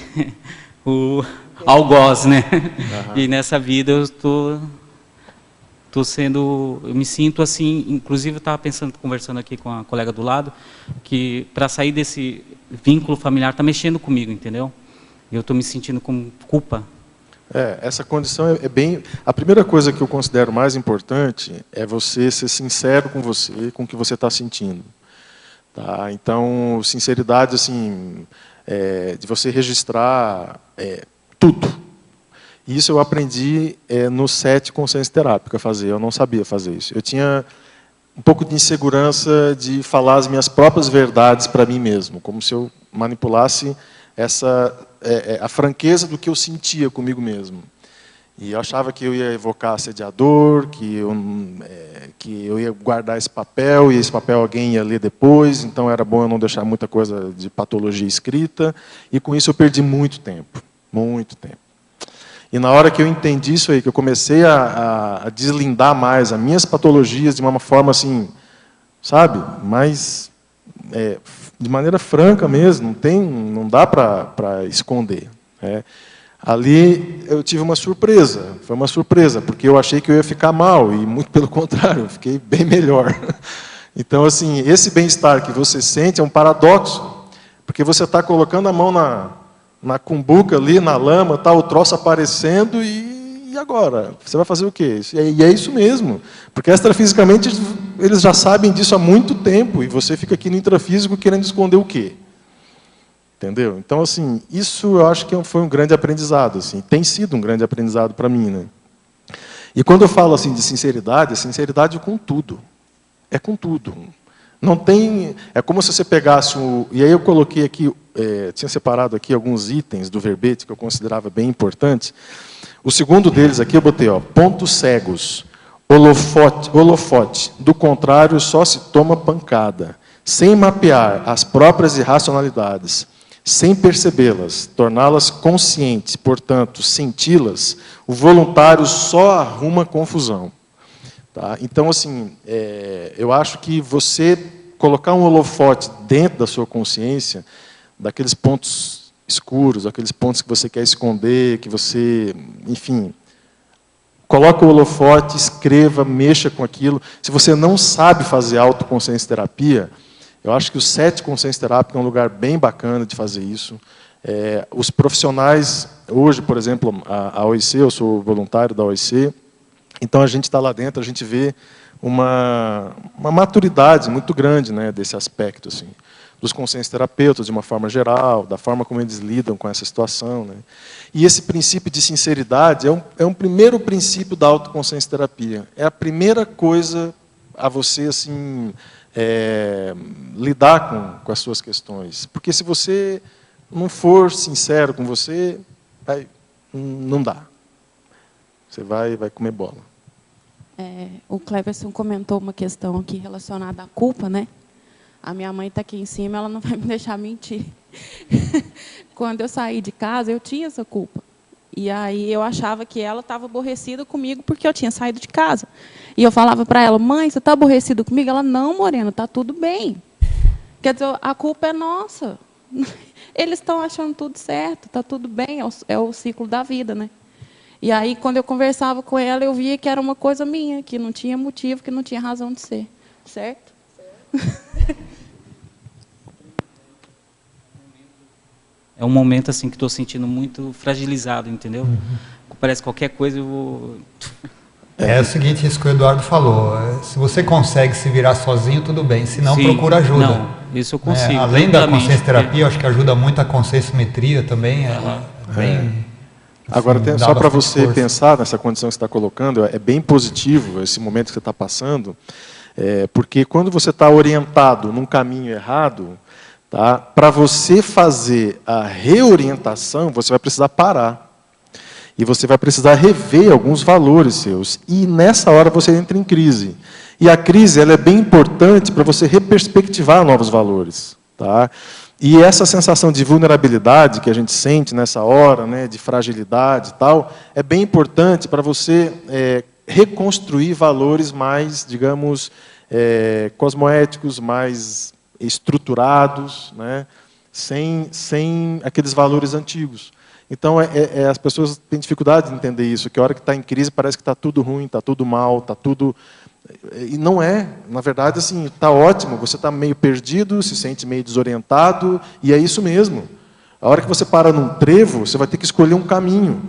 o algoz, né? Uhum. E nessa vida eu eu me sinto assim, inclusive eu estava conversando aqui com a colega do lado, que para sair desse vínculo familiar está mexendo comigo, entendeu? Eu estou me sentindo com culpa. Essa condição é bem... A primeira coisa que eu considero mais importante é você ser sincero com você, com o que você está sentindo. Tá? Então, sinceridade, assim, de você registrar tudo. Isso eu aprendi no SET Consciência Terápica a fazer, eu não sabia fazer isso. Eu tinha um pouco de insegurança de falar as minhas próprias verdades para mim mesmo, como se eu manipulasse a franqueza do que eu sentia comigo mesmo. E eu achava que eu ia evocar assediador, que eu ia guardar esse papel, e esse papel alguém ia ler depois, então era bom eu não deixar muita coisa de patologia escrita, e com isso eu perdi muito tempo, muito tempo. E na hora que eu entendi isso aí, que eu comecei a deslindar mais as minhas patologias de uma forma assim, sabe, mais... de maneira franca mesmo, não dá para esconder. Ali eu tive uma surpresa, foi uma surpresa, porque eu achei que eu ia ficar mal, e muito pelo contrário, eu fiquei bem melhor. Então, assim, esse bem-estar que você sente é um paradoxo, porque você está colocando a mão na cumbuca ali, na lama, tá, o troço aparecendo, e agora? Você vai fazer o quê? E é isso mesmo, porque extrafisicamente eles já sabem disso há muito tempo, e você fica aqui no intrafísico querendo esconder o quê? Entendeu? Então, assim, isso eu acho que foi um grande aprendizado, assim, tem sido um grande aprendizado para mim, né? E quando eu falo assim de sinceridade, é sinceridade com tudo. É com tudo. Não tem, é como se você pegasse e aí eu coloquei aqui, tinha separado aqui alguns itens do verbete que eu considerava bem importantes. O segundo deles aqui eu botei, ó, pontos cegos, holofote, do contrário só se toma pancada, sem mapear as próprias irracionalidades, sem percebê-las, torná-las conscientes, portanto, senti-las, o voluntário só arruma confusão. Tá? Então, assim, eu acho que você colocar um holofote dentro da sua consciência, daqueles pontos escuros, aqueles pontos que você quer esconder, que você, enfim, coloca o holofote, escreva, mexa com aquilo. Se você não sabe fazer autoconsciência terapia, eu acho que o SET Consciência Terapia é um lugar bem bacana de fazer isso. Os profissionais, hoje, por exemplo, a OIC, eu sou voluntário da OIC, então a gente está lá dentro, a gente vê uma maturidade muito grande, né, desse aspecto, assim, dos consciência terapeutas, de uma forma geral, da forma como eles lidam com essa situação, né. E esse princípio de sinceridade é um primeiro princípio da autoconsciência terapia. É a primeira coisa a você, assim, lidar com as suas questões. Porque se você não for sincero com você, não dá. Você vai comer bola. O Cleverson comentou uma questão aqui relacionada à culpa, né? A minha mãe está aqui em cima, ela não vai me deixar mentir. Quando eu saí de casa, eu tinha essa culpa. E aí eu achava que ela estava aborrecida comigo porque eu tinha saído de casa. E eu falava para ela, mãe, você está aborrecida comigo? Ela, não, Morena, está tudo bem. Quer dizer, a culpa é nossa. Eles estão achando tudo certo, está tudo bem, é o ciclo da vida, né? E aí, quando eu conversava com ela, eu via que era uma coisa minha, que não tinha motivo, que não tinha razão de ser. Certo? É um momento assim que estou sentindo muito fragilizado, entendeu? Parece que qualquer coisa eu vou... É o seguinte, isso que o Eduardo falou. Se você consegue se virar sozinho, tudo bem. Se não, procura ajuda. Não, isso eu consigo. Além da consciência terapia, eu acho que ajuda muito a conscienciometria também. Bem, agora, assim, só para você força. pensar nessa condição que você está colocando, é bem positivo esse momento que você está passando, porque quando você está orientado num caminho errado, tá, para você fazer a reorientação, você vai precisar parar. E você vai precisar rever alguns valores seus. E nessa hora você entra em crise. E a crise ela é bem importante para você reperspectivar novos valores. Tá? E essa sensação de vulnerabilidade que a gente sente nessa hora, né, de fragilidade e tal, é bem importante para você reconstruir valores mais, digamos, cosmoéticos, mais estruturados, né, sem aqueles valores antigos. Então, as pessoas têm dificuldade de entender isso, que a hora que está em crise parece que está tudo ruim, está tudo mal, está tudo... E não é. Na verdade, assim, está ótimo, você está meio perdido, se sente meio desorientado, e é isso mesmo. A hora que você para num trevo, você vai ter que escolher um caminho.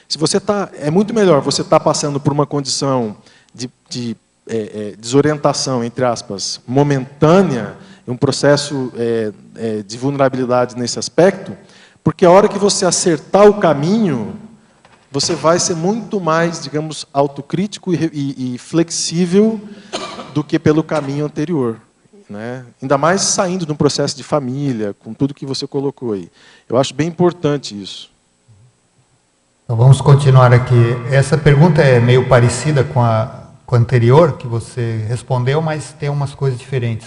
Se você é muito melhor você estar passando por uma condição de desorientação, entre aspas, momentânea, um processo de vulnerabilidade nesse aspecto, porque a hora que você acertar o caminho, você vai ser muito mais, digamos, autocrítico e flexível do que pelo caminho anterior. Né? Ainda mais saindo de um processo de família, com tudo que você colocou aí. Eu acho bem importante isso. Então vamos continuar aqui. Essa pergunta é meio parecida com a anterior, que você respondeu, mas tem umas coisas diferentes.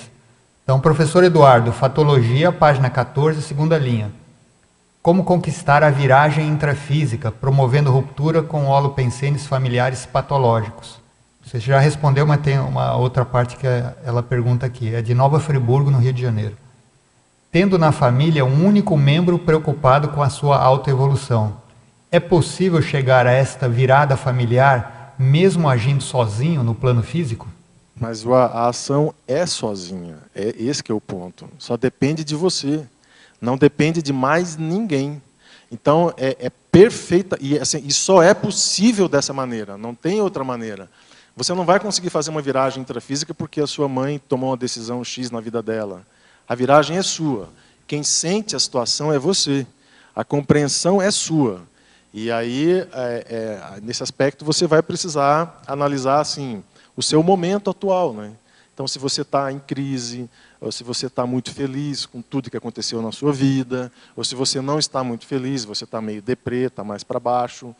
Então, professor Eduardo, Fatologia, página 14, segunda linha. Como conquistar a viragem intrafísica, promovendo ruptura com holopensenes familiares patológicos? Você já respondeu, mas tem uma outra parte que ela pergunta aqui. É de Nova Friburgo, no Rio de Janeiro. tendo na família um único membro preocupado com a sua autoevolução. É possível chegar a esta virada familiar, mesmo agindo sozinho no plano físico? Mas a ação é sozinha, esse que é o ponto. Só depende de você, não depende de mais ninguém. Então, é perfeita, e, assim, e só é possível dessa maneira, não tem outra maneira. Você não vai conseguir fazer uma viragem intrafísica porque a sua mãe tomou uma decisão X na vida dela. A viragem é sua. Quem sente a situação é você. A compreensão é sua. E aí, nesse aspecto, você vai precisar analisar assim, o seu momento atual, né? Então, se você está em crise, ou se você está muito feliz com tudo que aconteceu na sua vida, ou se você não está muito feliz, você está meio deprê, está mais para baixo.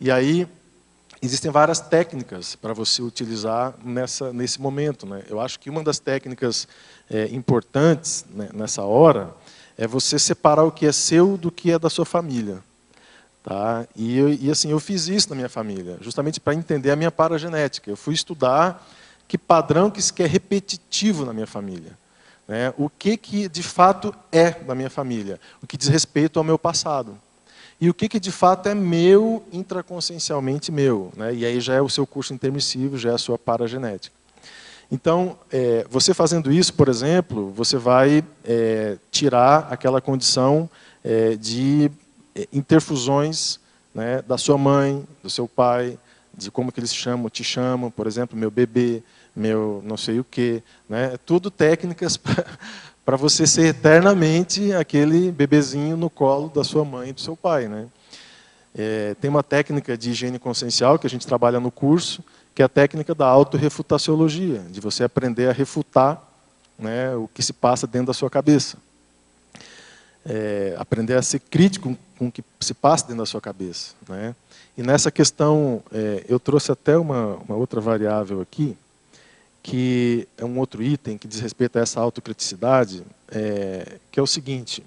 E aí, existem várias técnicas para você utilizar nesse momento, né? Eu acho que uma das técnicas importantes, né, nessa hora é você separar o que é seu do que é da sua família. Tá? E assim, eu fiz isso na minha família, justamente para entender a minha paragenética. Eu fui estudar que padrão que é repetitivo na minha família. Né? O que de fato é da minha família, o que diz respeito ao meu passado. E o que de fato é meu, intraconsciencialmente meu. Né? E aí já é o seu curso intermissivo, já é a sua paragenética. Então, você fazendo isso, por exemplo, você vai tirar aquela condição de interfusões, né, da sua mãe, do seu pai, de como que eles te chamam, por exemplo, meu bebê, meu não sei o quê. Né? Tudo técnicas para você ser eternamente aquele bebezinho no colo da sua mãe e do seu pai. Né? Tem uma técnica de higiene consciencial que a gente trabalha no curso, que é a técnica da autorrefutaciologia, de você aprender a refutar, né, o que se passa dentro da sua cabeça. Aprender a ser crítico com o que se passa dentro da sua cabeça. Né? E nessa questão, eu trouxe até uma outra variável aqui, que é um outro item que diz respeito a essa autocriticidade, que é o seguinte,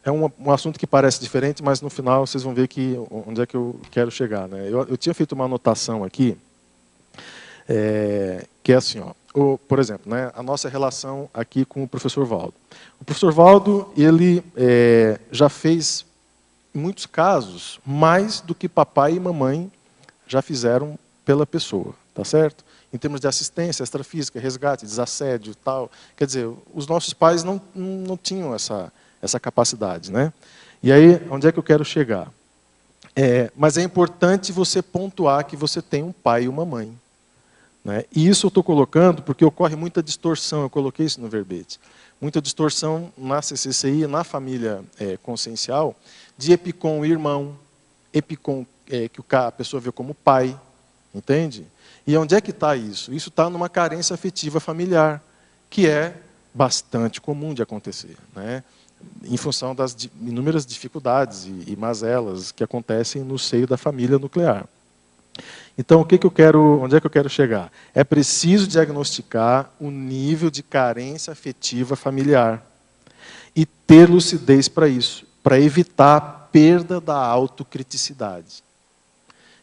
é um assunto que parece diferente, mas no final vocês vão ver onde é que eu quero chegar. Né? Eu tinha feito uma anotação aqui, que é assim, ó, por exemplo, né, a nossa relação aqui com o professor Valdo. O professor Valdo, ele já fez, em muitos casos, mais do que papai e mamãe já fizeram pela pessoa, tá certo? Em termos de assistência extrafísica, resgate, desassédio, tal. Quer dizer, os nossos pais não tinham essa capacidade, né? E aí, onde é que eu quero chegar? Mas é importante você pontuar que você tem um pai e uma mãe. Né? E isso eu estou colocando porque ocorre muita distorção, eu coloquei isso no verbete. Muita distorção na CCCI, na família consciencial, de epicom irmão, epicom que a pessoa vê como pai, entende? E onde é que está isso? Isso está numa carência afetiva familiar, que é bastante comum de acontecer, né? Em função das inúmeras dificuldades e mazelas que acontecem no seio da família nuclear. Então, onde é que eu quero chegar? É preciso diagnosticar o nível de carência afetiva familiar e ter lucidez para isso, para evitar a perda da autocriticidade.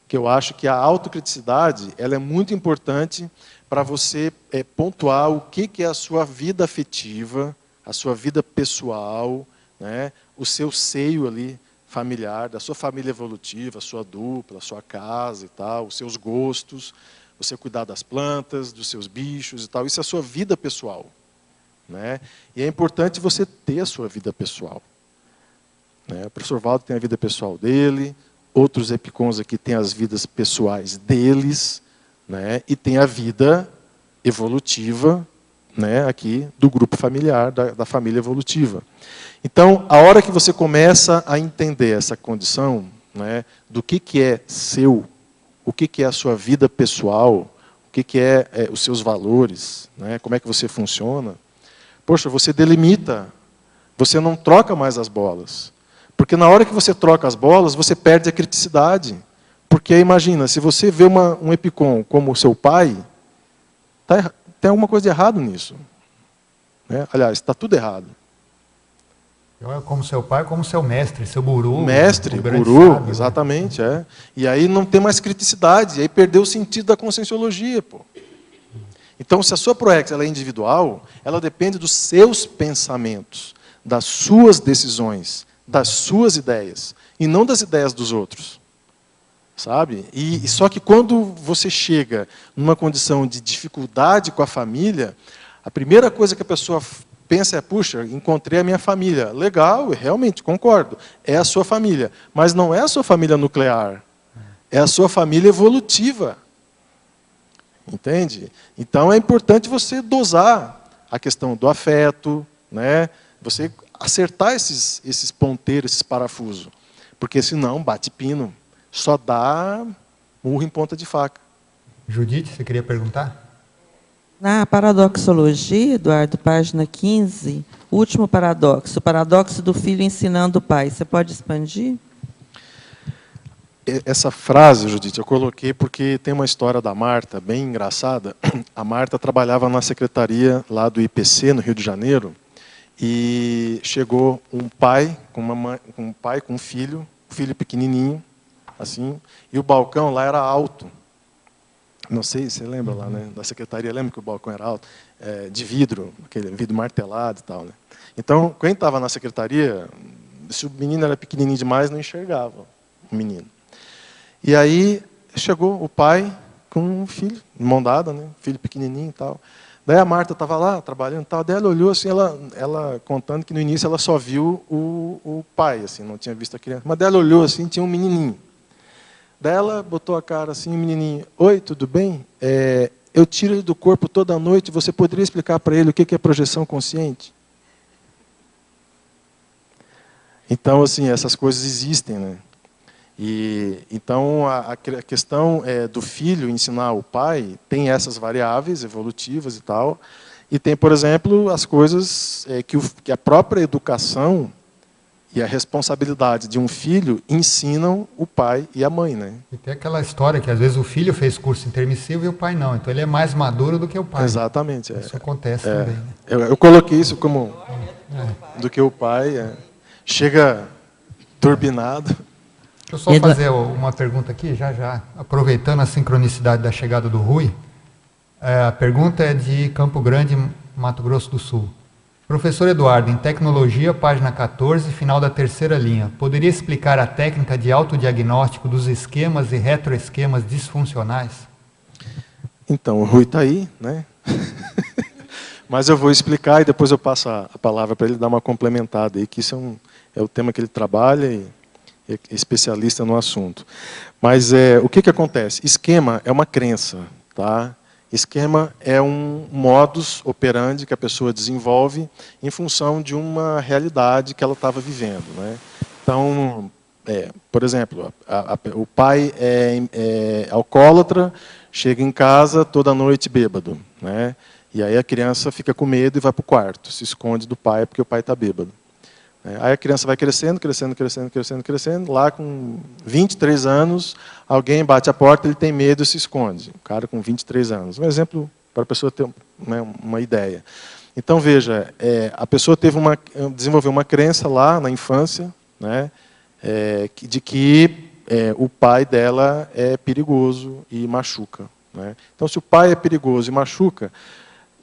Que eu acho que a autocriticidade ela é muito importante para você pontuar o que é a sua vida afetiva, a sua vida pessoal, né, o seu seio ali familiar, da sua família evolutiva, a sua dupla, a sua casa e tal, os seus gostos, você cuidar das plantas, dos seus bichos e tal, isso é a sua vida pessoal. Né? E é importante você ter a sua vida pessoal. Né? O professor Valdo tem a vida pessoal dele, outros epicons aqui têm as vidas pessoais deles, né? E tem a vida evolutiva, né, aqui do grupo familiar, da família evolutiva. Então, a hora que você começa a entender essa condição, né, do que é seu, o que é a sua vida pessoal, o que é os seus valores, né, como é que você funciona, poxa, você delimita, você não troca mais as bolas. Porque na hora que você troca as bolas, você perde a criticidade. Porque, imagina, se você vê um epicom como o seu pai, tem alguma coisa de errado nisso. Né? Aliás, está tudo errado. Como seu pai, como seu mestre, seu guru. Mestre, guru, sábio, exatamente. Né? E aí não tem mais criticidade, e aí perdeu o sentido da conscienciologia. Pô. Então, se a sua proex ela é individual, ela depende dos seus pensamentos. das suas decisões, das suas ideias, e não das ideias dos outros. Sabe? E só que quando você chega numa condição de dificuldade com a família, a primeira coisa que a pessoa pensa é, puxa, encontrei a minha família. Legal, realmente, concordo. É a sua família. Mas não é a sua família nuclear. É a sua família evolutiva. Entende? Então é importante você dosar a questão do afeto, né? Você acertar esses ponteiros, esses parafusos. Porque senão bate pino. Só dá murro em ponta de faca. Judite, você queria perguntar? Na paradoxologia, Eduardo, página 15, último paradoxo, o paradoxo do filho ensinando o pai. Você pode expandir? Essa frase, Judite, eu coloquei porque tem uma história da Marta, bem engraçada. A Marta trabalhava na secretaria lá do IPC, no Rio de Janeiro, e chegou um pai com um filho pequenininho, assim, e o balcão lá era alto. Não sei se você lembra lá, né? Da secretaria, lembra que o balcão era alto? De vidro, aquele vidro martelado e tal, né? Então, quem estava na secretaria, se o menino era pequenininho demais, não enxergava o menino. E aí chegou o pai com um filho, mão dada, né? Filho pequenininho e tal. Daí a Marta estava lá, trabalhando e tal. Daí ela olhou assim, ela contando que no início ela só viu o pai, assim, não tinha visto a criança. Mas daí ela olhou assim, tinha um menininho. Daí ela botou a cara assim, o menininho, oi, tudo bem? Eu tiro ele do corpo toda noite, você poderia explicar para ele o que é projeção consciente? Então, assim, essas coisas existem, né? E, então, a questão do filho ensinar o pai tem essas variáveis evolutivas e tal, e tem, por exemplo, as coisas que a própria educação e a responsabilidade de um filho ensinam o pai e a mãe, né? E tem aquela história que às vezes o filho fez curso intermissivo e o pai não. Então ele é mais maduro do que o pai. Exatamente. Isso acontece também, né? Eu coloquei isso como do que o pai chega turbinado. Deixa eu só fazer uma pergunta aqui, já, aproveitando a sincronicidade da chegada do Rui. A pergunta é de Campo Grande, Mato Grosso do Sul. Professor Eduardo, em Tecnologia, página 14, final da terceira linha, poderia explicar a técnica de autodiagnóstico dos esquemas e retroesquemas disfuncionais? Então, o Rui está aí, né? Mas eu vou explicar e depois eu passo a palavra para ele dar uma complementada aí, que isso é o tema que ele trabalha e é especialista no assunto. Mas o que acontece? Esquema é uma crença, tá? Esquema é um modus operandi que a pessoa desenvolve em função de uma realidade que ela estava vivendo, né? Então, por exemplo, o pai é alcoólatra, chega em casa toda noite bêbado, né? E aí a criança fica com medo e vai para o quarto, se esconde do pai porque o pai está bêbado. Aí a criança vai crescendo, lá com 23 anos, alguém bate a porta, ele tem medo e se esconde. O cara com 23 anos. Um exemplo para a pessoa ter uma ideia. Então, veja, a pessoa desenvolveu uma crença lá na infância, né, de que o pai dela é perigoso e machuca, né? Então, se o pai é perigoso e machuca,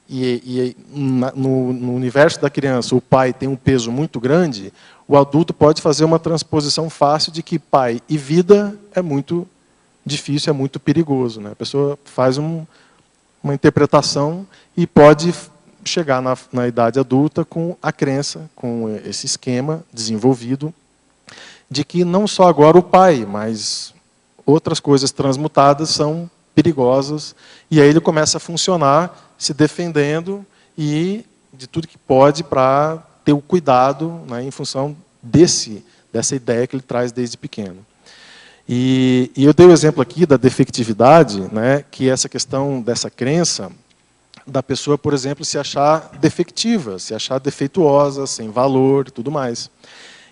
no universo da criança o pai tem um peso muito grande, o adulto pode fazer uma transposição fácil de que pai e vida é muito difícil, é muito perigoso, né? A pessoa faz uma interpretação e pode chegar na idade adulta com a crença, com esse esquema desenvolvido, de que não só agora o pai, mas outras coisas transmutadas são perigosas, e aí ele começa a funcionar se defendendo e de tudo que pode para ter o cuidado, né, em função dessa ideia que ele traz desde pequeno. E eu dei o exemplo aqui da defectividade, né, que é essa questão dessa crença da pessoa, por exemplo, se achar defectiva, se achar defeituosa, sem valor e tudo mais.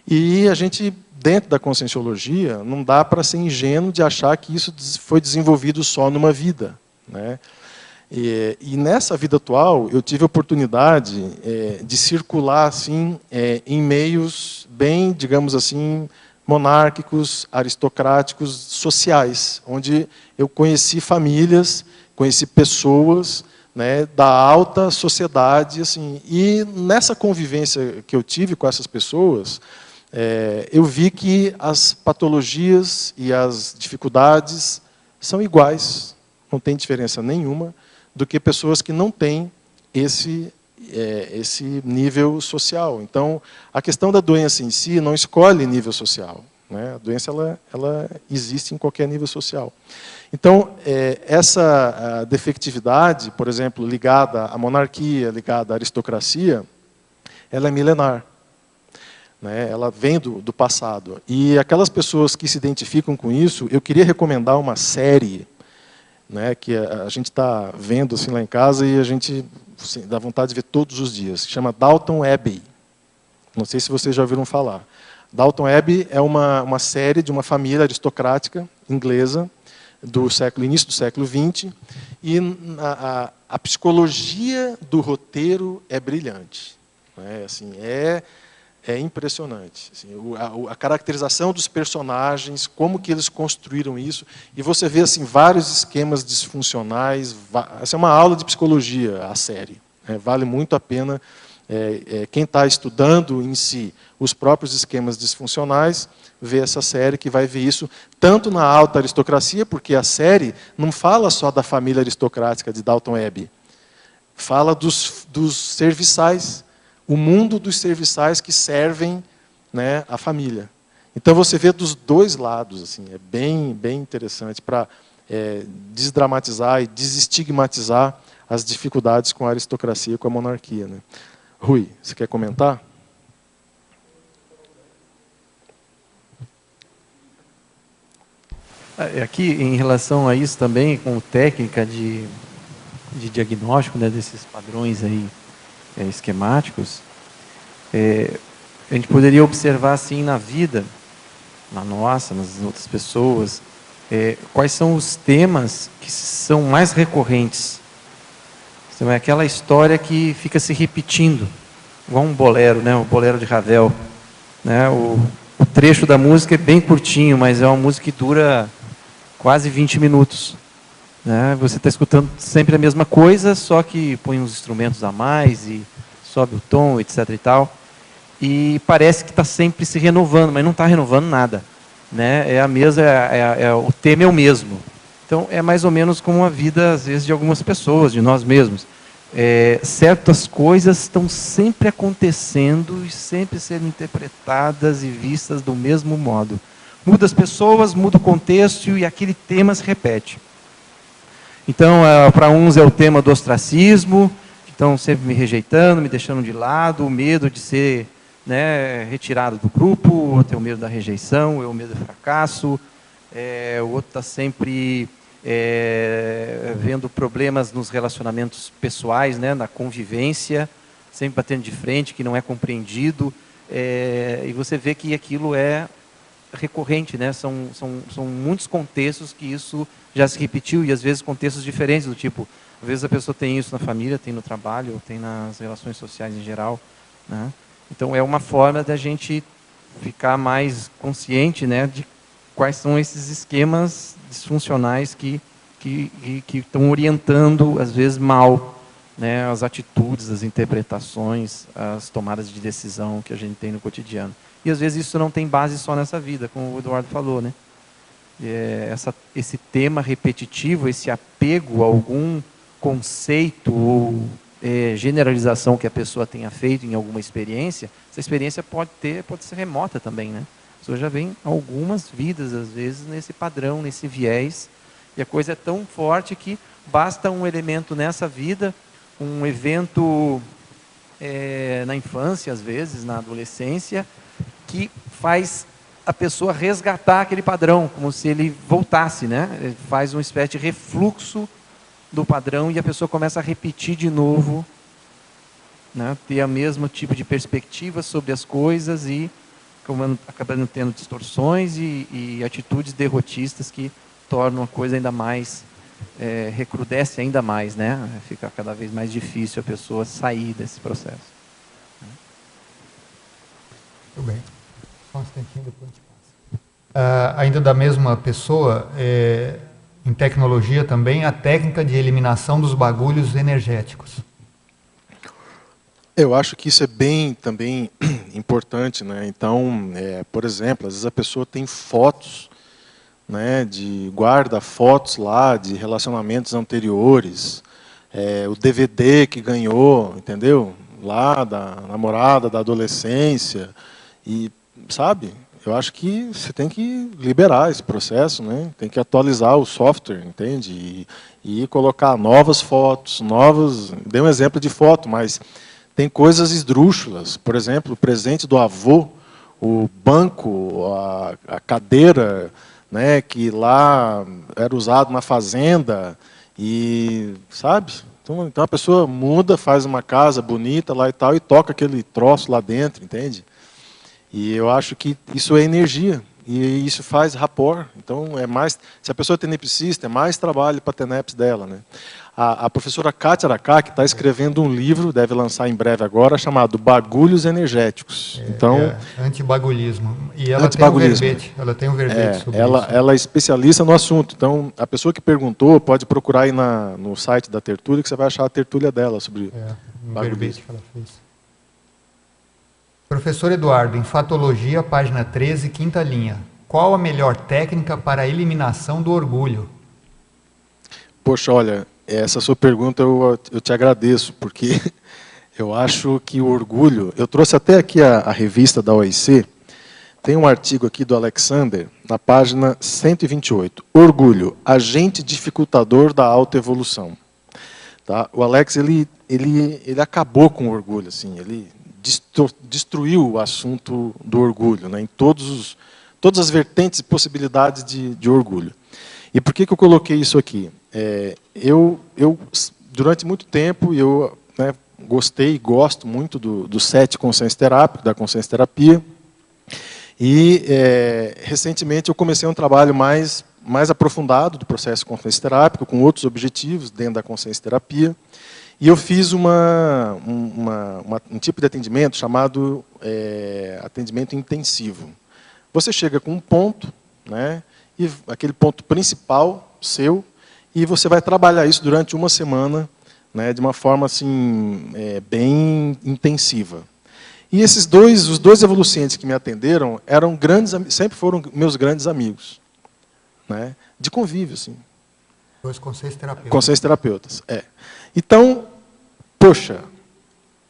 E a gente, dentro da conscienciologia, não dá para ser ingênuo de achar que isso foi desenvolvido só numa vida, né? E nessa vida atual, eu tive a oportunidade de circular assim, em meios bem, digamos assim, monárquicos, aristocráticos, sociais, onde eu conheci famílias, conheci pessoas, né, da alta sociedade, assim. E nessa convivência que eu tive com essas pessoas, eu vi que as patologias e as dificuldades são iguais, não tem diferença nenhuma, do que pessoas que não têm esse nível social. Então, a questão da doença em si não escolhe nível social, né? A doença ela existe em qualquer nível social. Então, essa defectividade, por exemplo, ligada à monarquia, ligada à aristocracia, ela é milenar, né? Ela vem do passado. E aquelas pessoas que se identificam com isso, eu queria recomendar uma série, né, que a gente está vendo assim lá em casa e a gente assim, dá vontade de ver todos os dias. Chama Downton Abbey. Não sei se vocês já ouviram falar. Downton Abbey é uma série de uma família aristocrática inglesa do início do século XX, e a psicologia do roteiro é brilhante, né? Assim, é impressionante. Assim, a caracterização dos personagens, como que eles construíram isso, e você vê assim, vários esquemas disfuncionais. Essa é uma aula de psicologia, a série, né? Vale muito a pena. Quem está estudando em si os próprios esquemas disfuncionais, ver essa série, que vai ver isso tanto na alta aristocracia, porque a série não fala só da família aristocrática de Downton Abbey, fala dos serviçais, o mundo dos serviçais que servem, né, a família. Então você vê dos dois lados, assim, é bem interessante para desdramatizar e desestigmatizar as dificuldades com a aristocracia e com a monarquia, né? Rui, você quer comentar? Aqui, em relação a isso também, com técnica de diagnóstico, né, desses padrões aí, esquemáticos, a gente poderia observar assim na vida, na nossa, nas outras pessoas, quais são os temas que são mais recorrentes. Então, é aquela história que fica se repetindo, igual um bolero, né, o bolero de Ravel, né, o trecho da música é bem curtinho, mas é uma música que dura quase 20 minutos. Né? Você está escutando sempre a mesma coisa, só que põe uns instrumentos a mais e sobe o tom, etc. e tal. E parece que está sempre se renovando, mas não está renovando nada. Né? O tema é o mesmo. Então, é mais ou menos como a vida, às vezes, de algumas pessoas, de nós mesmos. Certas coisas estão sempre acontecendo e sempre sendo interpretadas e vistas do mesmo modo. Muda as pessoas, muda o contexto e aquele tema se repete. Então, para uns é o tema do ostracismo, que estão sempre me rejeitando, me deixando de lado, o medo de ser, né, retirado do grupo, o outro é o medo da rejeição, o medo do fracasso, o outro está sempre vendo problemas nos relacionamentos pessoais, né, na convivência, sempre batendo de frente, que não é compreendido, e você vê que aquilo é recorrente, né? São muitos contextos que isso já se repetiu, e às vezes contextos diferentes, do tipo, às vezes a pessoa tem isso na família, tem no trabalho, tem nas relações sociais em geral, né? Então é uma forma da gente ficar mais consciente, né, de quais são esses esquemas disfuncionais que estão orientando, às vezes mal, né, as atitudes, as interpretações, as tomadas de decisão que a gente tem no cotidiano. E às vezes isso não tem base só nessa vida, como o Eduardo falou, né? Esse tema repetitivo, esse apego a algum conceito ou generalização que a pessoa tenha feito em alguma experiência, essa experiência pode ser remota também, né? A pessoa já vem algumas vidas, às vezes, nesse padrão, nesse viés, e a coisa é tão forte que basta um elemento nessa vida, um evento na infância, às vezes, na adolescência, que faz a pessoa resgatar aquele padrão, como se ele voltasse, né? Ele faz uma espécie de refluxo do padrão e a pessoa começa a repetir de novo, né? Ter o mesmo tipo de perspectiva sobre as coisas e acabando tendo distorções e atitudes derrotistas que tornam a coisa ainda mais, recrudesce ainda mais, né? Fica cada vez mais difícil a pessoa sair desse processo. Muito bem. Só um instantinho, depois a gente passa. Ainda da mesma pessoa, em tecnologia também, a técnica de eliminação dos bagulhos energéticos. Eu acho que isso é bem também importante, né? Então, por exemplo, às vezes a pessoa tem fotos, né, guarda fotos lá de relacionamentos anteriores, o DVD que ganhou, entendeu? Lá da namorada, da adolescência, e sabe? Eu acho que você tem que liberar esse processo, né? Tem que atualizar o software, entende? E colocar novas fotos, Dei um exemplo de foto, mas tem coisas esdrúxulas. Por exemplo, o presente do avô, o banco, a cadeira, né, que lá era usado na fazenda, e sabe? Então a pessoa muda, faz uma casa bonita lá e tal, e toca aquele troço lá dentro, entende? E eu acho que isso é energia, e isso faz rapport. Então, se a pessoa é tenepsista, é mais trabalho para a tenepes dela, né? A professora Kátia Aracá, que está escrevendo um livro, deve lançar em breve agora, chamado Bagulhos Energéticos. Então, antibagulhismo. E ela tem um verbete sobre isso. Ela é especialista no assunto. Então, a pessoa que perguntou pode procurar aí no site da tertúlia, que você vai achar a tertúlia dela sobre um verbete que ela fez. Professor Eduardo, em Fatologia, página 13, quinta linha. Qual a melhor técnica para a eliminação do orgulho? Poxa, olha, essa sua pergunta eu te agradeço, porque eu acho que o orgulho... Eu trouxe até aqui a revista da OIC, tem um artigo aqui do Alexander, na página 128. Orgulho, agente dificultador da autoevolução. Tá? O Alex, ele acabou com o orgulho, assim, ele destruiu o assunto do orgulho, né, em todas as vertentes e possibilidades de orgulho. E por que eu coloquei isso aqui? Eu durante muito tempo, né, gostei e gosto muito do SET consciência terápico, da consciência terapia, e recentemente eu comecei um trabalho mais aprofundado do processo consciência terápico, com outros objetivos dentro da consciência terapia. E eu fiz um tipo de atendimento chamado atendimento intensivo. Você chega com um ponto, né, e aquele ponto principal seu, e você vai trabalhar isso durante uma semana, né, de uma forma assim, bem intensiva. E os dois evolucientes que me atenderam sempre foram meus grandes amigos, né, de convívio, assim. Dois consciência terapeutas. Consciência terapeutas, Então, poxa,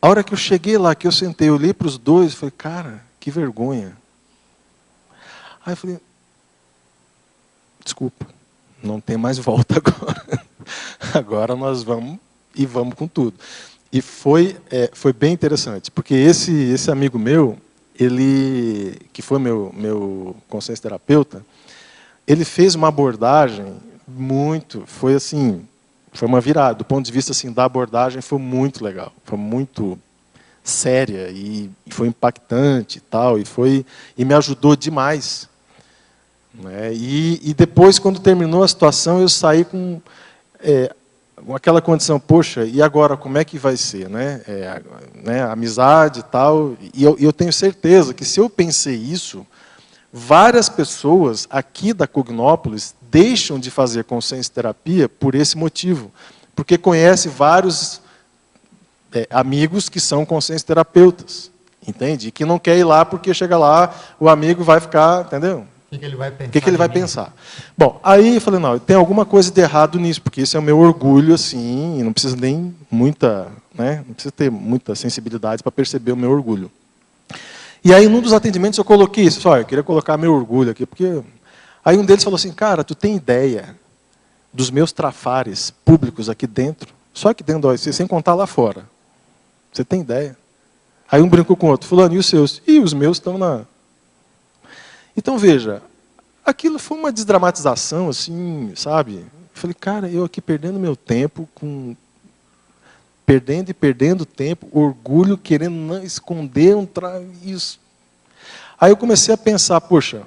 a hora que eu cheguei lá, que eu sentei, eu olhei para os dois e falei, cara, que vergonha. Aí eu falei, desculpa, não tem mais volta agora. Agora nós vamos com tudo. E foi bem interessante, porque esse amigo meu, que foi meu consciência terapeuta, ele fez uma abordagem foi uma virada. Do ponto de vista assim, da abordagem, foi muito legal. Foi muito séria e foi impactante e tal, e me ajudou demais. Né? E depois, quando terminou a situação, eu saí com aquela condição, poxa, e agora como é que vai ser? Né? Amizade e tal. E eu tenho certeza que se eu pensei isso, várias pessoas aqui da Cognópolis deixam de fazer consciência terapia por esse motivo, porque conhece vários amigos que são consciência terapeutas, entende? E que não quer ir lá porque chega lá, o amigo vai ficar, entendeu? O que ele vai pensar? O que ele vai pensar? Bom, aí eu falei, não, tem alguma coisa de errado nisso, porque isso é o meu orgulho, assim, e não precisa nem não precisa ter muita sensibilidade para perceber o meu orgulho. E aí, num dos atendimentos, eu coloquei isso. Eu queria colocar meu orgulho aqui, porque... Aí um deles falou assim, cara, tu tem ideia dos meus trafares públicos aqui dentro? Só aqui dentro da OIC, sem contar lá fora. Você tem ideia? Aí um brincou com o outro, fulano, e os seus? E os meus estão na... Então, veja, aquilo foi uma desdramatização, assim, sabe? Eu falei, cara, eu aqui perdendo meu tempo, perdendo tempo, orgulho, querendo esconder isso. Aí eu comecei a pensar, poxa,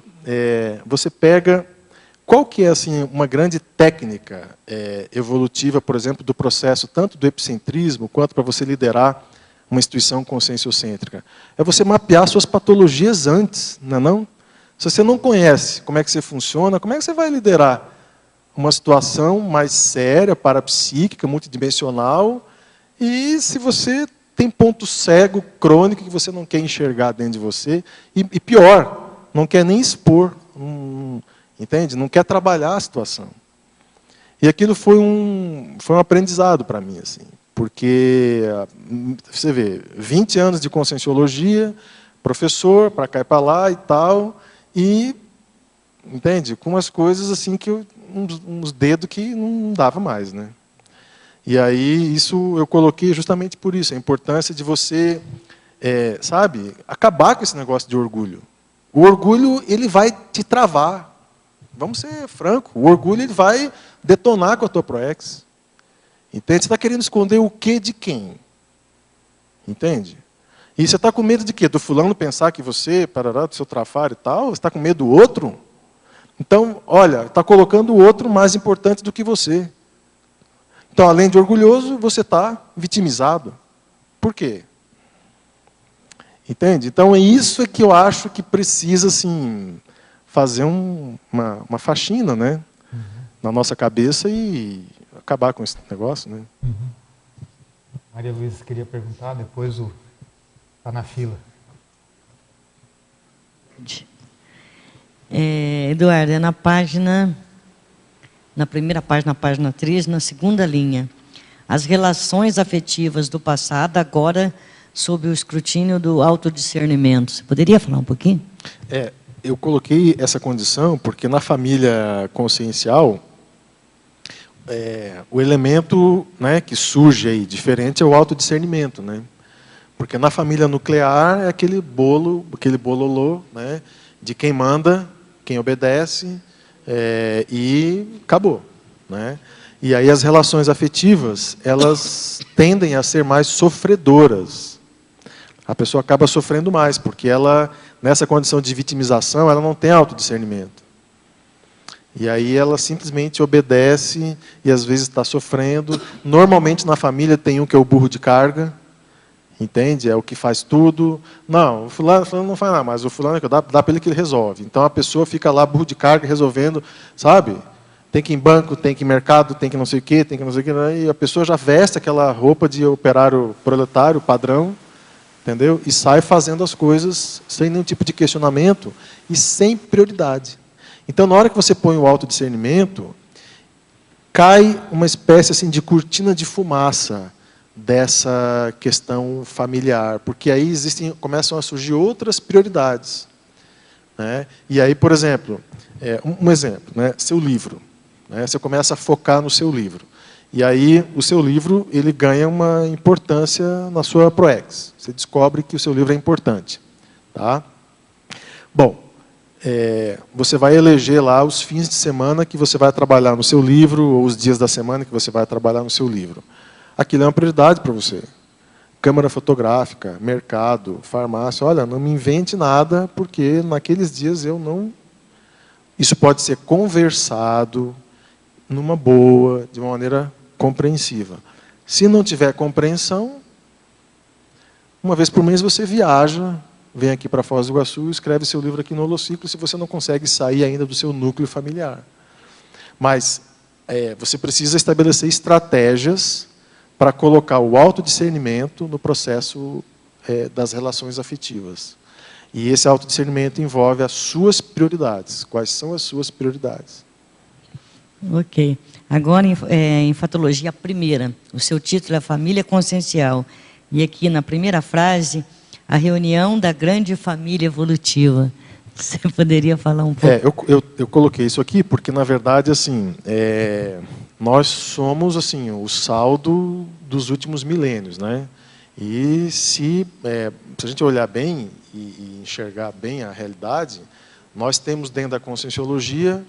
você pega... Qual que é assim, uma grande técnica evolutiva, por exemplo, do processo, tanto do epicentrismo, quanto para você liderar uma instituição conscienciocêntrica? É você mapear suas patologias antes, não é não? Se você não conhece como é que você funciona, como é que você vai liderar uma situação mais séria, parapsíquica, multidimensional, e se você tem ponto cego, crônico, que você não quer enxergar dentro de você, e pior, não quer nem expor, entende? Não quer trabalhar a situação. E aquilo foi um aprendizado para mim, assim, porque, você vê, 20 anos de conscienciologia, professor, para cá e para lá e tal, e, entende, com umas coisas assim, que uns dedos que não dava mais, né? E aí, isso eu coloquei justamente por isso, a importância de você, sabe, acabar com esse negócio de orgulho. O orgulho, ele vai te travar. Vamos ser franco, o orgulho ele vai detonar com a tua proex. Entende? Você está querendo esconder o quê de quem? Entende? E você está com medo de quê? Do fulano pensar que você, parará, do seu trafar e tal? Você está com medo do outro? Então, olha, está colocando o outro mais importante do que você. Então, além de orgulhoso, você está vitimizado. Por quê? Entende? Então, é isso que eu acho que precisa, assim, fazer uma faxina, né? Na nossa cabeça e acabar com esse negócio, né? Maria Luísa queria perguntar, depois está na fila. Eduardo, é na primeira página, página 3, na segunda linha. As relações afetivas do passado, agora, sob o escrutínio do autodiscernimento. Você poderia falar um pouquinho? Eu coloquei essa condição porque na família consciencial, o elemento, né, que surge aí diferente é o autodiscernimento, né? Porque na família nuclear é aquele bololô, né, de quem manda, quem obedece, e acabou, né? E aí as relações afetivas, elas tendem a ser mais sofredoras. A pessoa acaba sofrendo mais, porque ela, nessa condição de vitimização, ela não tem autodiscernimento. E aí ela simplesmente obedece e às vezes está sofrendo. Normalmente na família tem um que é o burro de carga, entende? É o que faz tudo. Não, o fulano não faz nada, mas o fulano é que dá para ele que ele resolve. Então a pessoa fica lá, burro de carga, resolvendo, sabe? Tem que ir em banco, tem que ir em mercado, tem que não sei o quê, tem que não sei o quê. E a pessoa já veste aquela roupa de operário proletário, padrão, entendeu? E sai fazendo as coisas sem nenhum tipo de questionamento e sem prioridade. Então, na hora que você põe o autodiscernimento, cai uma espécie assim, de cortina de fumaça dessa questão familiar, porque aí começam a surgir outras prioridades, né? E aí, por exemplo, um exemplo, né? Seu livro, né? Você começa a focar no seu livro. E aí o seu livro ele ganha uma importância na sua proex. Você descobre que o seu livro é importante. Tá? Bom, você vai eleger lá os fins de semana que você vai trabalhar no seu livro, ou os dias da semana que você vai trabalhar no seu livro. Aquilo é uma prioridade para você. Câmara fotográfica, mercado, farmácia. Olha, não me invente nada, porque naqueles dias eu não... Isso pode ser conversado numa boa, de uma maneira compreensiva. Se não tiver compreensão, uma vez por mês você viaja, vem aqui para Foz do Iguaçu, escreve seu livro aqui no Holociclo, se você não consegue sair ainda do seu núcleo familiar. Mas você precisa estabelecer estratégias para colocar o autodiscernimento no processo das relações afetivas. E esse autodiscernimento envolve as suas prioridades. Quais são as suas prioridades? Ok. Agora, em Fatologia primeira, o seu título é Família Consciencial. E aqui na primeira frase, a reunião da grande família evolutiva. Você poderia falar um pouco? Eu coloquei isso aqui porque, na verdade, assim, nós somos assim, o saldo dos últimos milênios, né? E se a gente olhar bem e enxergar bem a realidade, nós temos dentro da Conscienciologia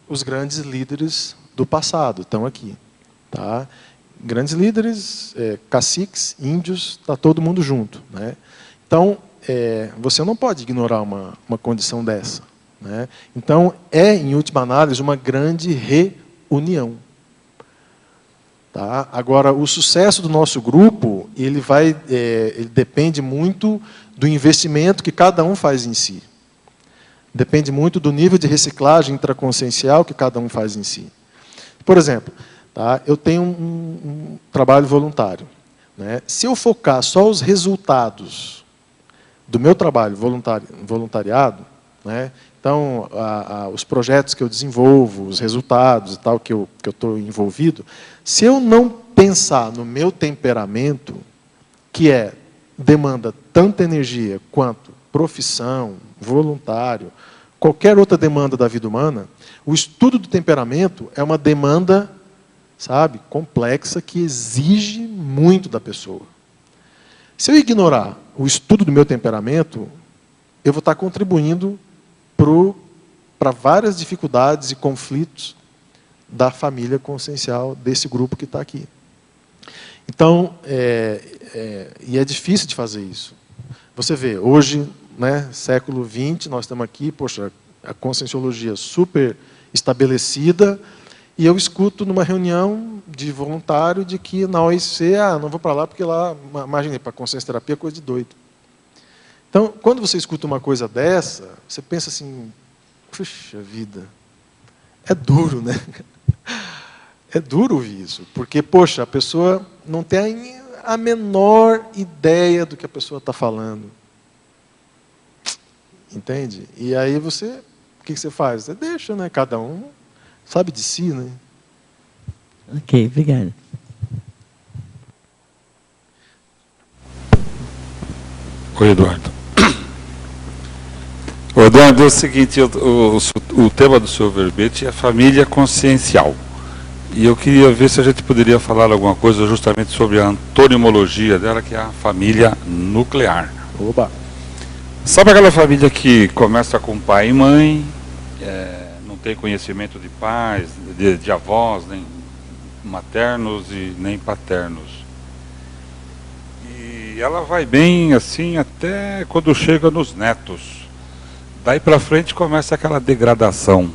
os grandes líderes do passado, estão aqui. Tá? Grandes líderes, caciques, índios, está todo mundo junto. Né? Então, você não pode ignorar uma condição dessa. Né? Então, em última análise, uma grande reunião. Tá? Agora, o sucesso do nosso grupo, ele depende muito do investimento que cada um faz em si. Depende muito do nível de reciclagem intraconsciencial que cada um faz em si. Por exemplo, tá, eu tenho um trabalho voluntário, né? Se eu focar só os resultados do meu trabalho voluntariado, né? Então, os projetos que eu desenvolvo, os resultados e tal que eu estou envolvido, se eu não pensar no meu temperamento, que demanda tanta energia quanto profissão, voluntário, qualquer outra demanda da vida humana, o estudo do temperamento é uma demanda, sabe, complexa, que exige muito da pessoa. Se eu ignorar o estudo do meu temperamento, eu vou estar contribuindo para várias dificuldades e conflitos da família consciencial desse grupo que está aqui. Então, e é difícil de fazer isso. Você vê, hoje, né, século XX, nós estamos aqui, poxa, a conscienciologia super estabelecida, e eu escuto numa reunião de voluntário de que na OIC, não vou para lá porque lá, imagine, para consciência terapia é coisa de doido. Então, quando você escuta uma coisa dessa, você pensa assim, puxa vida, é duro, né? É duro ouvir isso, porque, poxa, a pessoa não tem a menor ideia do que a pessoa está falando. Entende? E aí o que você faz? Você deixa, né? Cada um sabe de si, né? Ok, obrigada. Oi, Eduardo. O Eduardo, é o seguinte, o tema do seu verbete é família consciencial. E eu queria ver se a gente poderia falar alguma coisa justamente sobre a antonimologia dela, que é a família nuclear. Oba! Sabe aquela família que começa com pai e mãe, não tem conhecimento de pais, de avós, nem maternos e nem paternos. E ela vai bem assim até quando chega nos netos. Daí para frente começa aquela degradação.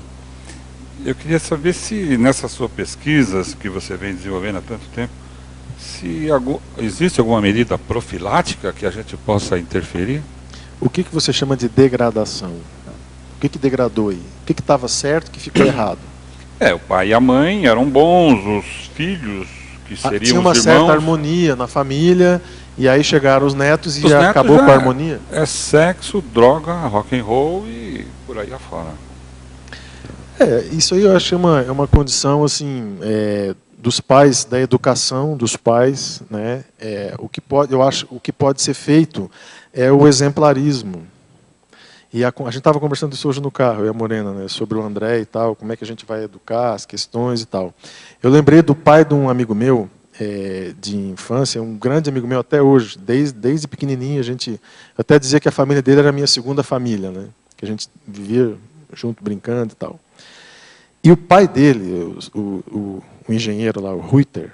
Eu queria saber se nessas suas pesquisas que você vem desenvolvendo há tanto tempo, se existe alguma medida profilática que a gente possa interferir? O que você chama de degradação? O que degradou aí? O que estava certo, que ficou errado? O pai e a mãe eram bons, os filhos, que seriam tinha uma os irmãos, certa harmonia na família, e aí chegaram os netos e os netos acabou com a harmonia? É sexo, droga, rock and roll e por aí afora. Isso aí eu acho é uma condição assim, dos pais, da educação dos pais, né? Eu acho o que pode ser feito é o exemplarismo. E a gente estava conversando isso hoje no carro, eu e a Morena, né, sobre o André e tal, como é que a gente vai educar, as questões e tal. Eu lembrei do pai de um amigo meu, de infância, um grande amigo meu até hoje, desde pequenininho, eu até dizia que a família dele era a minha segunda família, né, que a gente vivia junto, brincando e tal. E o pai dele, o engenheiro lá, o Reuter,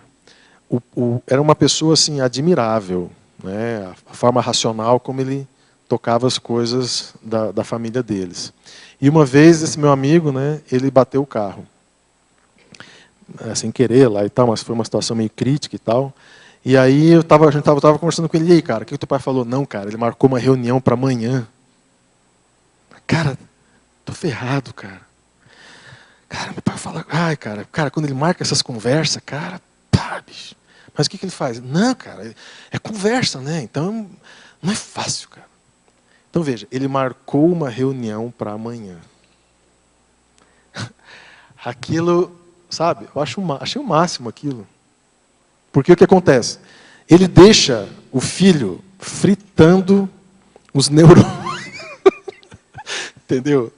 era uma pessoa assim, admirável, né, a forma racional como ele tocava as coisas da família deles. E uma vez, esse meu amigo, né, ele bateu o carro. Sem querer lá e tal, mas foi uma situação meio crítica e tal. E aí a gente estava conversando com ele, e aí, cara, o que o teu pai falou? Não, cara, ele marcou uma reunião para amanhã. Cara, tô ferrado, cara. Cara, meu pai fala, cara, quando ele marca essas conversas, cara, pá, bicho. Mas o que ele faz? Não, cara, é conversa, né? Então, não é fácil, cara. Então, veja, ele marcou uma reunião para amanhã. Aquilo, sabe, eu achei o máximo aquilo. Porque o que acontece? Ele deixa o filho fritando os neurônios. Entendeu?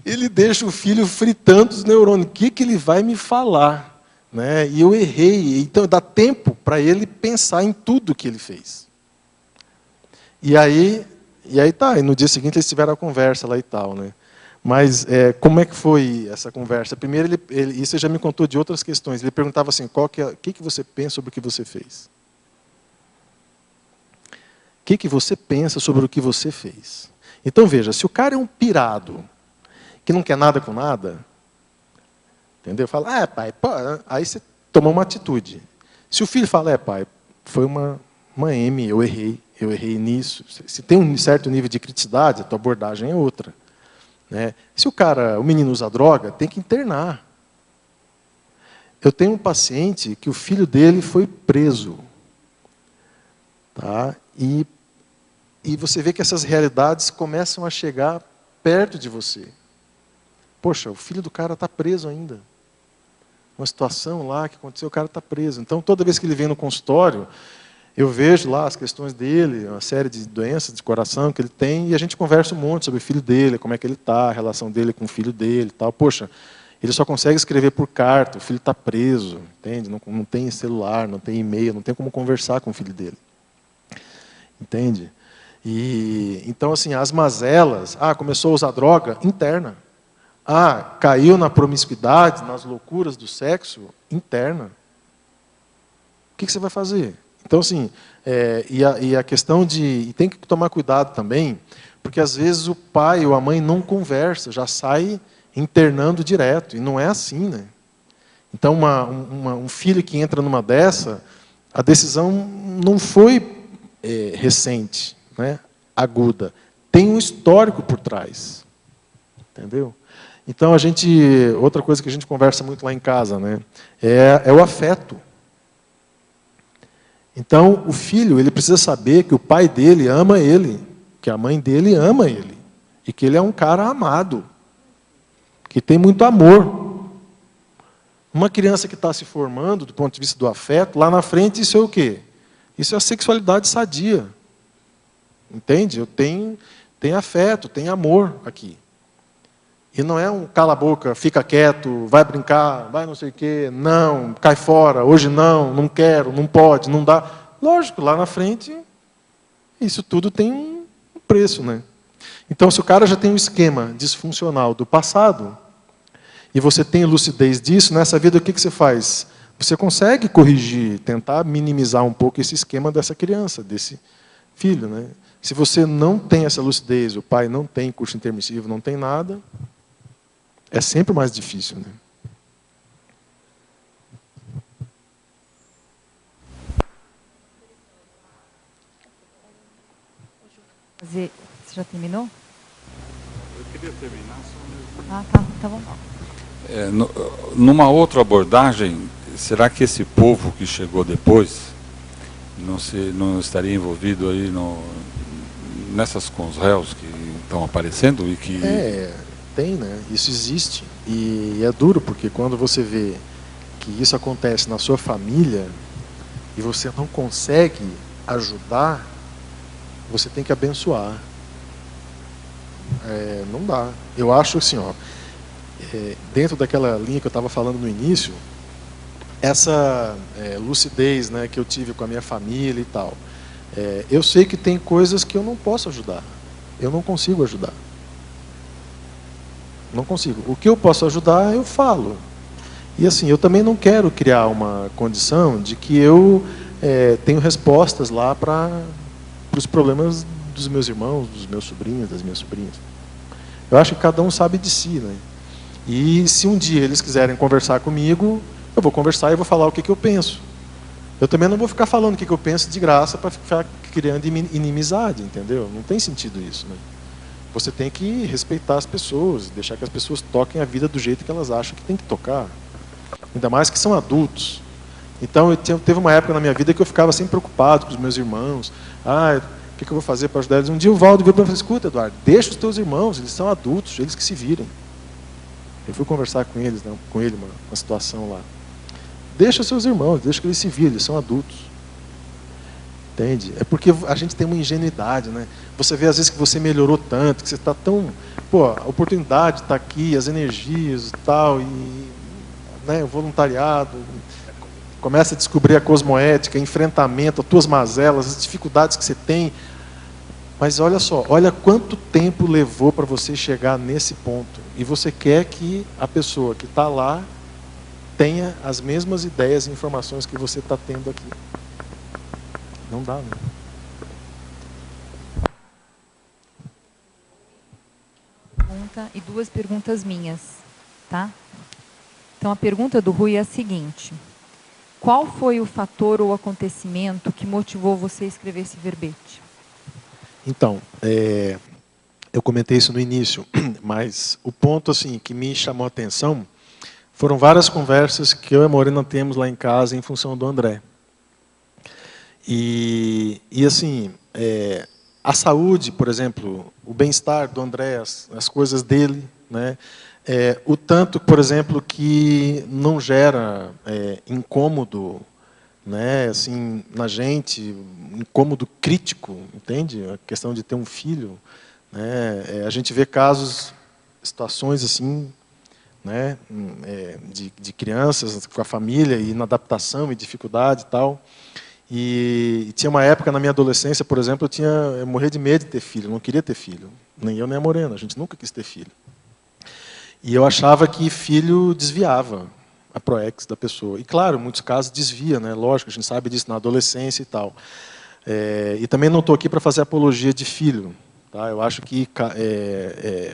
Ele deixa o filho fritando os neurônios. O que ele vai me falar? Né? E eu errei. Então, dá tempo para ele pensar em tudo que ele fez. E aí tá, e no dia seguinte eles tiveram a conversa lá e tal, né? Mas como é que foi essa conversa? Primeiro, isso já me contou de outras questões. Ele perguntava assim, o que você pensa sobre o que você fez? O que você pensa sobre o que você fez? Então, veja, se o cara é um pirado, que não quer nada com nada, entendeu? Fala, pai, pô, aí você toma uma atitude. Se o filho fala, pai, foi uma M, eu errei nisso. Se tem um certo nível de criticidade, a tua abordagem é outra. Né? Se o menino usa droga, tem que internar. Eu tenho um paciente que o filho dele foi preso. Tá? E você vê que essas realidades começam a chegar perto de você. Poxa, o filho do cara está preso ainda. Uma situação lá que aconteceu, o cara está preso. Então, toda vez que ele vem no consultório, eu vejo lá as questões dele, uma série de doenças de coração que ele tem, e a gente conversa um monte sobre o filho dele, como é que ele está, a relação dele com o filho dele e tal. Poxa, ele só consegue escrever por carta, o filho está preso, entende? Não tem celular, não tem e-mail, não tem como conversar com o filho dele. Entende? Então, assim, as mazelas, começou a usar droga, interna. Caiu na promiscuidade, nas loucuras do sexo, interna. O que você vai fazer? Então, assim, a questão e tem que tomar cuidado também, porque às vezes o pai ou a mãe não conversa, já sai internando direto, e não é assim, né? Então, um filho que entra numa dessa, a decisão não foi recente, né? Aguda. Tem um histórico por trás. Entendeu? Então, outra coisa que a gente conversa muito lá em casa, né? É o afeto. Então, o filho ele precisa saber que o pai dele ama ele, que a mãe dele ama ele, e que ele é um cara amado, que tem muito amor. Uma criança que está se formando, do ponto de vista do afeto, lá na frente, isso é o quê? Isso é a sexualidade sadia. Entende? Eu tenho afeto, tenho amor aqui. E não é um cala a boca, fica quieto, vai brincar, vai não sei o quê, não, cai fora, hoje não quero, não pode, não dá. Lógico, lá na frente, isso tudo tem um preço, né? Então, se o cara já tem um esquema disfuncional do passado, e você tem lucidez disso, nessa vida o que você faz? Você consegue corrigir, tentar minimizar um pouco esse esquema dessa criança, desse filho, né? Se você não tem essa lucidez, o pai não tem curso intermissivo, não tem nada, é sempre mais difícil, né? Você já terminou? Eu queria terminar só Tá bom. numa outra abordagem, será que esse povo que chegou depois não estaria envolvido aí nessas com os réus que estão aparecendo e que... Tem, né? Isso existe. E é duro, porque quando você vê que isso acontece na sua família e você não consegue ajudar, você tem que abençoar. Não dá. Eu acho assim, dentro daquela linha que eu estava falando no início, essa lucidez, né, que eu tive com a minha família e tal, eu sei que tem coisas que eu não posso ajudar. Eu não consigo ajudar. Não consigo. O que eu posso ajudar, eu falo. E assim, eu também não quero criar uma condição de que eu tenho respostas lá para os problemas dos meus irmãos, dos meus sobrinhos, das minhas sobrinhas. Eu acho que cada um sabe de si, né? E se um dia eles quiserem conversar comigo, eu vou conversar e vou falar o que eu penso. Eu também não vou ficar falando o que eu penso de graça para ficar criando inimizade, entendeu? Não tem sentido isso, né? Você tem que respeitar as pessoas, deixar que as pessoas toquem a vida do jeito que elas acham que tem que tocar. Ainda mais que são adultos. Então, teve uma época na minha vida que eu ficava sempre preocupado com os meus irmãos. O que eu vou fazer para ajudar eles? Um dia o Valdo veio para mim e falou: escuta, Eduardo, deixa os teus irmãos, eles são adultos, eles que se virem. Eu fui conversar com eles, né, com ele, uma situação lá. Deixa os seus irmãos, deixa que eles se virem, eles são adultos. Entende? É porque a gente tem uma ingenuidade, né? Você vê às vezes que você melhorou tanto, que você está tão... a oportunidade está aqui, as energias e tal, né, o voluntariado, começa a descobrir a cosmoética, enfrentamento, as tuas mazelas, as dificuldades que você tem. Mas olha só, olha quanto tempo levou para você chegar nesse ponto. E você quer que a pessoa que está lá tenha as mesmas ideias e informações que você está tendo aqui. Não dá, né? Pergunta e 2 perguntas minhas, tá? Então, a pergunta do Rui é a seguinte: qual foi o fator ou acontecimento que motivou você a escrever esse verbete? Então, eu comentei isso no início, mas o ponto assim que me chamou a atenção foram várias conversas que eu e a Morena temos lá em casa em função do André. E assim, a saúde, por exemplo, o bem-estar do André, as coisas dele, né? O tanto, por exemplo, que não gera incômodo, né, assim, na gente, incômodo crítico, entende? A questão de ter um filho, né? A gente vê casos, situações assim, né, de crianças com a família e na adaptação e dificuldade e tal. E tinha uma época na minha adolescência, por exemplo, eu morria de medo de ter filho, eu não queria ter filho, nem eu nem a Morena, a gente nunca quis ter filho. E eu achava que filho desviava a proex da pessoa. E claro, em muitos casos desvia, né? Lógico, a gente sabe disso na adolescência e tal. E também não estou aqui para fazer apologia de filho. Tá? Eu acho que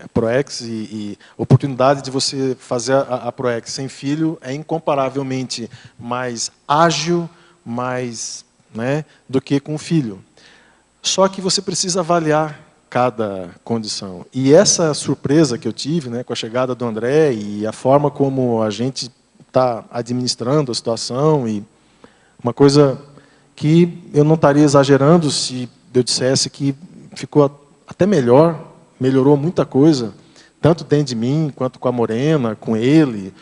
a proex e oportunidade de você fazer a proex sem filho é incomparavelmente mais ágil, mais, né, do que com filho. Só que você precisa avaliar cada condição. E essa surpresa que eu tive, né, com a chegada do André e a forma como a gente está administrando a situação, e uma coisa que eu não estaria exagerando se eu dissesse que ficou até melhor, melhorou muita coisa, tanto dentro de mim, quanto com a Morena, com ele.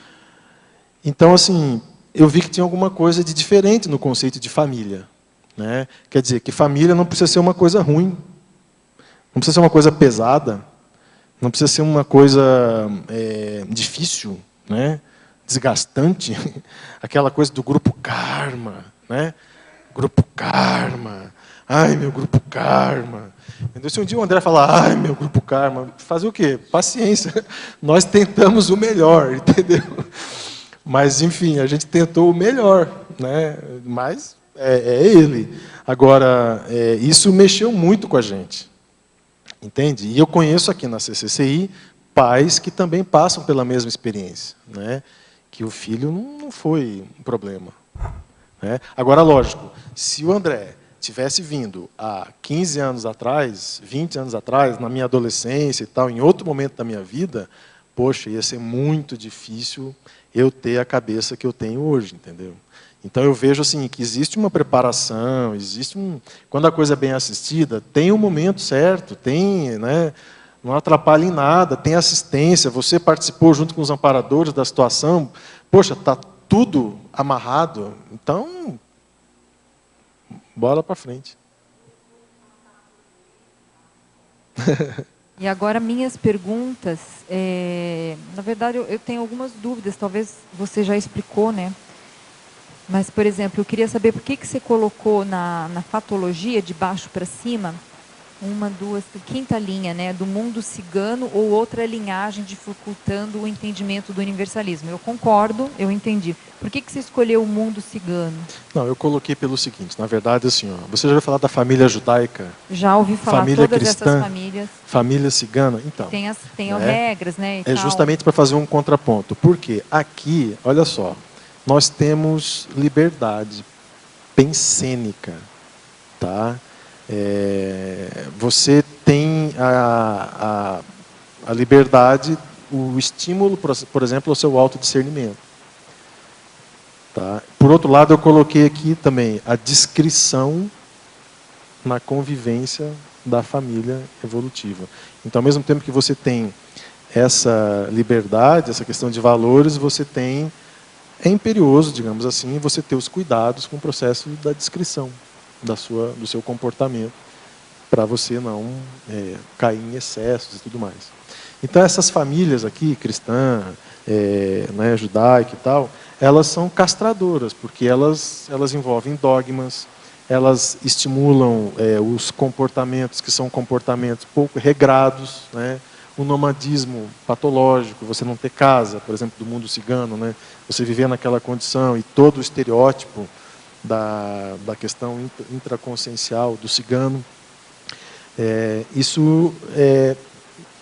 Então, assim, eu vi que tinha alguma coisa de diferente no conceito de família, né? Quer dizer, que família não precisa ser uma coisa ruim, não precisa ser uma coisa pesada, não precisa ser uma coisa difícil, né? Desgastante, aquela coisa do grupo karma, né? Grupo karma, ai, meu grupo karma. Entendeu? Se um dia o André falar, ai, meu grupo karma, fazer o quê? Paciência, nós tentamos o melhor, entendeu? Mas, enfim, a gente tentou o melhor, né? Mas é ele. Agora, isso mexeu muito com a gente, entende? E eu conheço aqui na CCCI pais que também passam pela mesma experiência, né? Que o filho não foi um problema, né? Agora, lógico, se o André tivesse vindo há 15 anos atrás, 20 anos atrás, na minha adolescência e tal, em outro momento da minha vida, poxa, ia ser muito difícil eu ter a cabeça que eu tenho hoje, entendeu? Então eu vejo assim que existe uma preparação, quando a coisa é bem assistida, tem um momento certo, tem, né, não atrapalha em nada, tem assistência, você participou junto com os amparadores da situação, poxa, está tudo amarrado, então bola para frente. E agora minhas perguntas, na verdade eu tenho algumas dúvidas, talvez você já explicou, né? Mas, por exemplo, eu queria saber por que você colocou na fatologia, de baixo para cima, quinta linha, né, do mundo cigano ou outra linhagem dificultando o entendimento do universalismo. Eu concordo, eu entendi. Por que você escolheu o mundo cigano? Não, eu coloquei pelo seguinte, na verdade, assim, ó, você já ouviu falar da família judaica? Já ouvi falar família todas cristã, essas famílias. Família cigana, então. Tem regras, né? É justamente para fazer um contraponto. Porque aqui, olha só, nós temos liberdade pensênica, tá? Você tem a liberdade, o estímulo, por exemplo, ao seu autodiscernimento. Tá? Por outro lado, eu coloquei aqui também a discrição na convivência da família evolutiva. Então, ao mesmo tempo que você tem essa liberdade, essa questão de valores, você tem, é imperioso, digamos assim, você ter os cuidados com o processo da discrição do seu comportamento, para você não cair em excessos e tudo mais. Então, essas famílias aqui, cristã, né, judaica e tal, elas são castradoras, porque elas envolvem dogmas, elas estimulam os comportamentos que são comportamentos pouco regrados, né? O nomadismo patológico, você não ter casa, por exemplo, do mundo cigano, né? Você viver naquela condição e todo o estereótipo da questão intraconsciencial do cigano, isso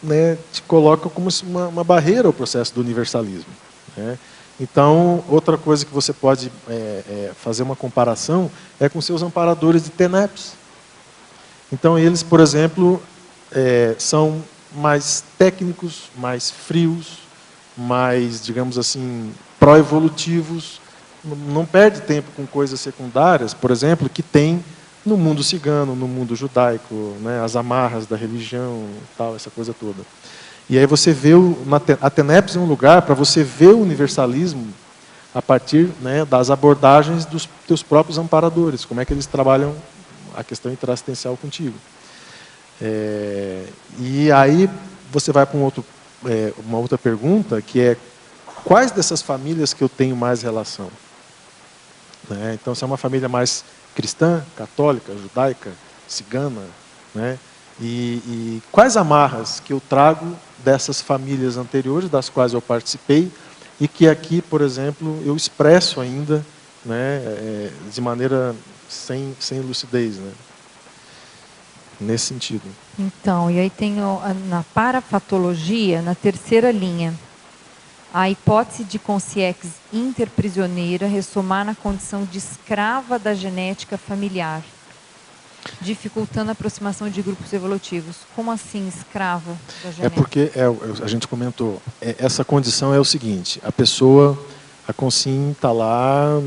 né, te coloca como uma barreira ao processo do universalismo, né? Então, outra coisa que você pode fazer uma comparação é com seus amparadores de TENEPS. Então, eles, por exemplo, são mais técnicos, mais frios, mais, digamos assim, pró-evolutivos, não perde tempo com coisas secundárias, por exemplo, que tem no mundo cigano, no mundo judaico, né, as amarras da religião, tal, essa coisa toda. E aí você vê, a TENEPS é um lugar para você ver o universalismo a partir, né, das abordagens dos teus próprios amparadores, como é que eles trabalham a questão interassistencial contigo. E aí você vai para uma outra pergunta, que é quais dessas famílias que eu tenho mais relação? Né? Então, se é uma família mais cristã, católica, judaica, cigana, né? E quais amarras que eu trago dessas famílias anteriores, das quais eu participei, e que aqui, por exemplo, eu expresso ainda, né, de maneira sem lucidez, né? Nesse sentido. Então, e aí tem na parafatologia, na terceira linha, a hipótese de consciência interprisioneira ressomar na condição de escrava da genética familiar, dificultando a aproximação de grupos evolutivos. Como assim, escrava da genética? É porque, a gente comentou, essa condição é o seguinte, a pessoa, a consciência está lá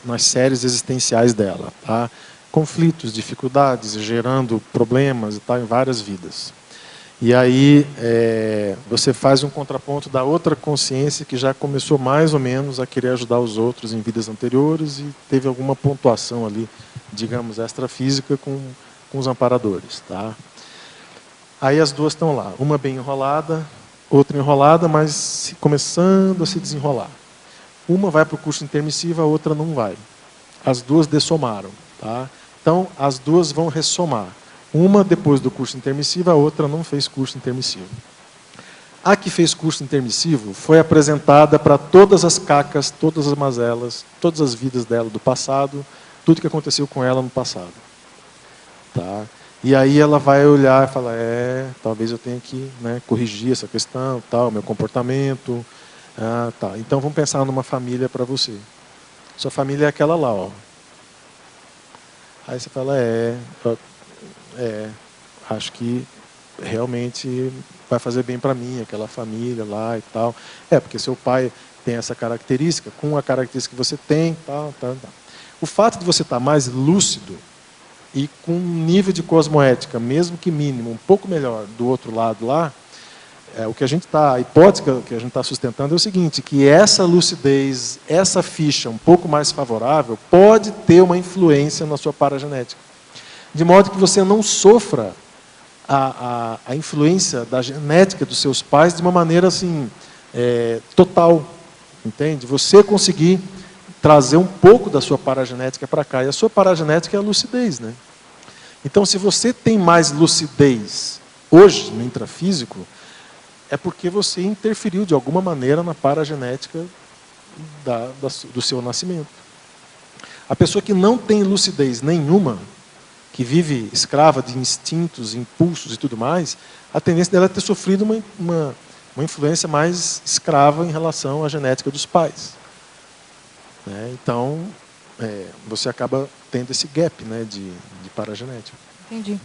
nas séries existenciais dela, tá? Conflitos, dificuldades, gerando problemas e tal em várias vidas. E aí você faz um contraponto da outra consciência que já começou mais ou menos a querer ajudar os outros em vidas anteriores e teve alguma pontuação ali, digamos, extrafísica com os amparadores. Tá? Aí as duas estão lá, uma bem enrolada, outra enrolada, mas começando a se desenrolar. Uma vai para o curso intermissivo, a outra não vai. As duas dessomaram. Tá? Então, as duas vão ressomar. Uma depois do curso intermissivo, a outra não fez curso intermissivo. A que fez curso intermissivo foi apresentada para todas as cacas, todas as mazelas, todas as vidas dela do passado, tudo que aconteceu com ela no passado. Tá? E aí ela vai olhar e falar, talvez eu tenha que, né, corrigir essa questão, tal, meu comportamento. Tá. Então vamos pensar numa família para você. Sua família é aquela lá, ó. Aí você fala, acho que realmente vai fazer bem para mim, aquela família lá e tal. Porque seu pai tem essa característica, com a característica que você tem, tal. O fato de você estar mais lúcido e com um nível de cosmoética, mesmo que mínimo, um pouco melhor do outro lado lá, a hipótese que a gente está sustentando é o seguinte, que essa lucidez, essa ficha um pouco mais favorável, pode ter uma influência na sua paragenética. De modo que você não sofra a influência da genética dos seus pais de uma maneira assim, total. Entende? Você conseguir trazer um pouco da sua paragenética para cá. E a sua paragenética é a lucidez. Né? Então, se você tem mais lucidez hoje no intrafísico, é porque você interferiu de alguma maneira na paragenética do seu nascimento. A pessoa que não tem lucidez nenhuma, que vive escrava de instintos, impulsos e tudo mais, a tendência dela é ter sofrido uma influência mais escrava em relação à genética dos pais. Né? Então, você acaba tendo esse gap, né, de paragenética. Entendi.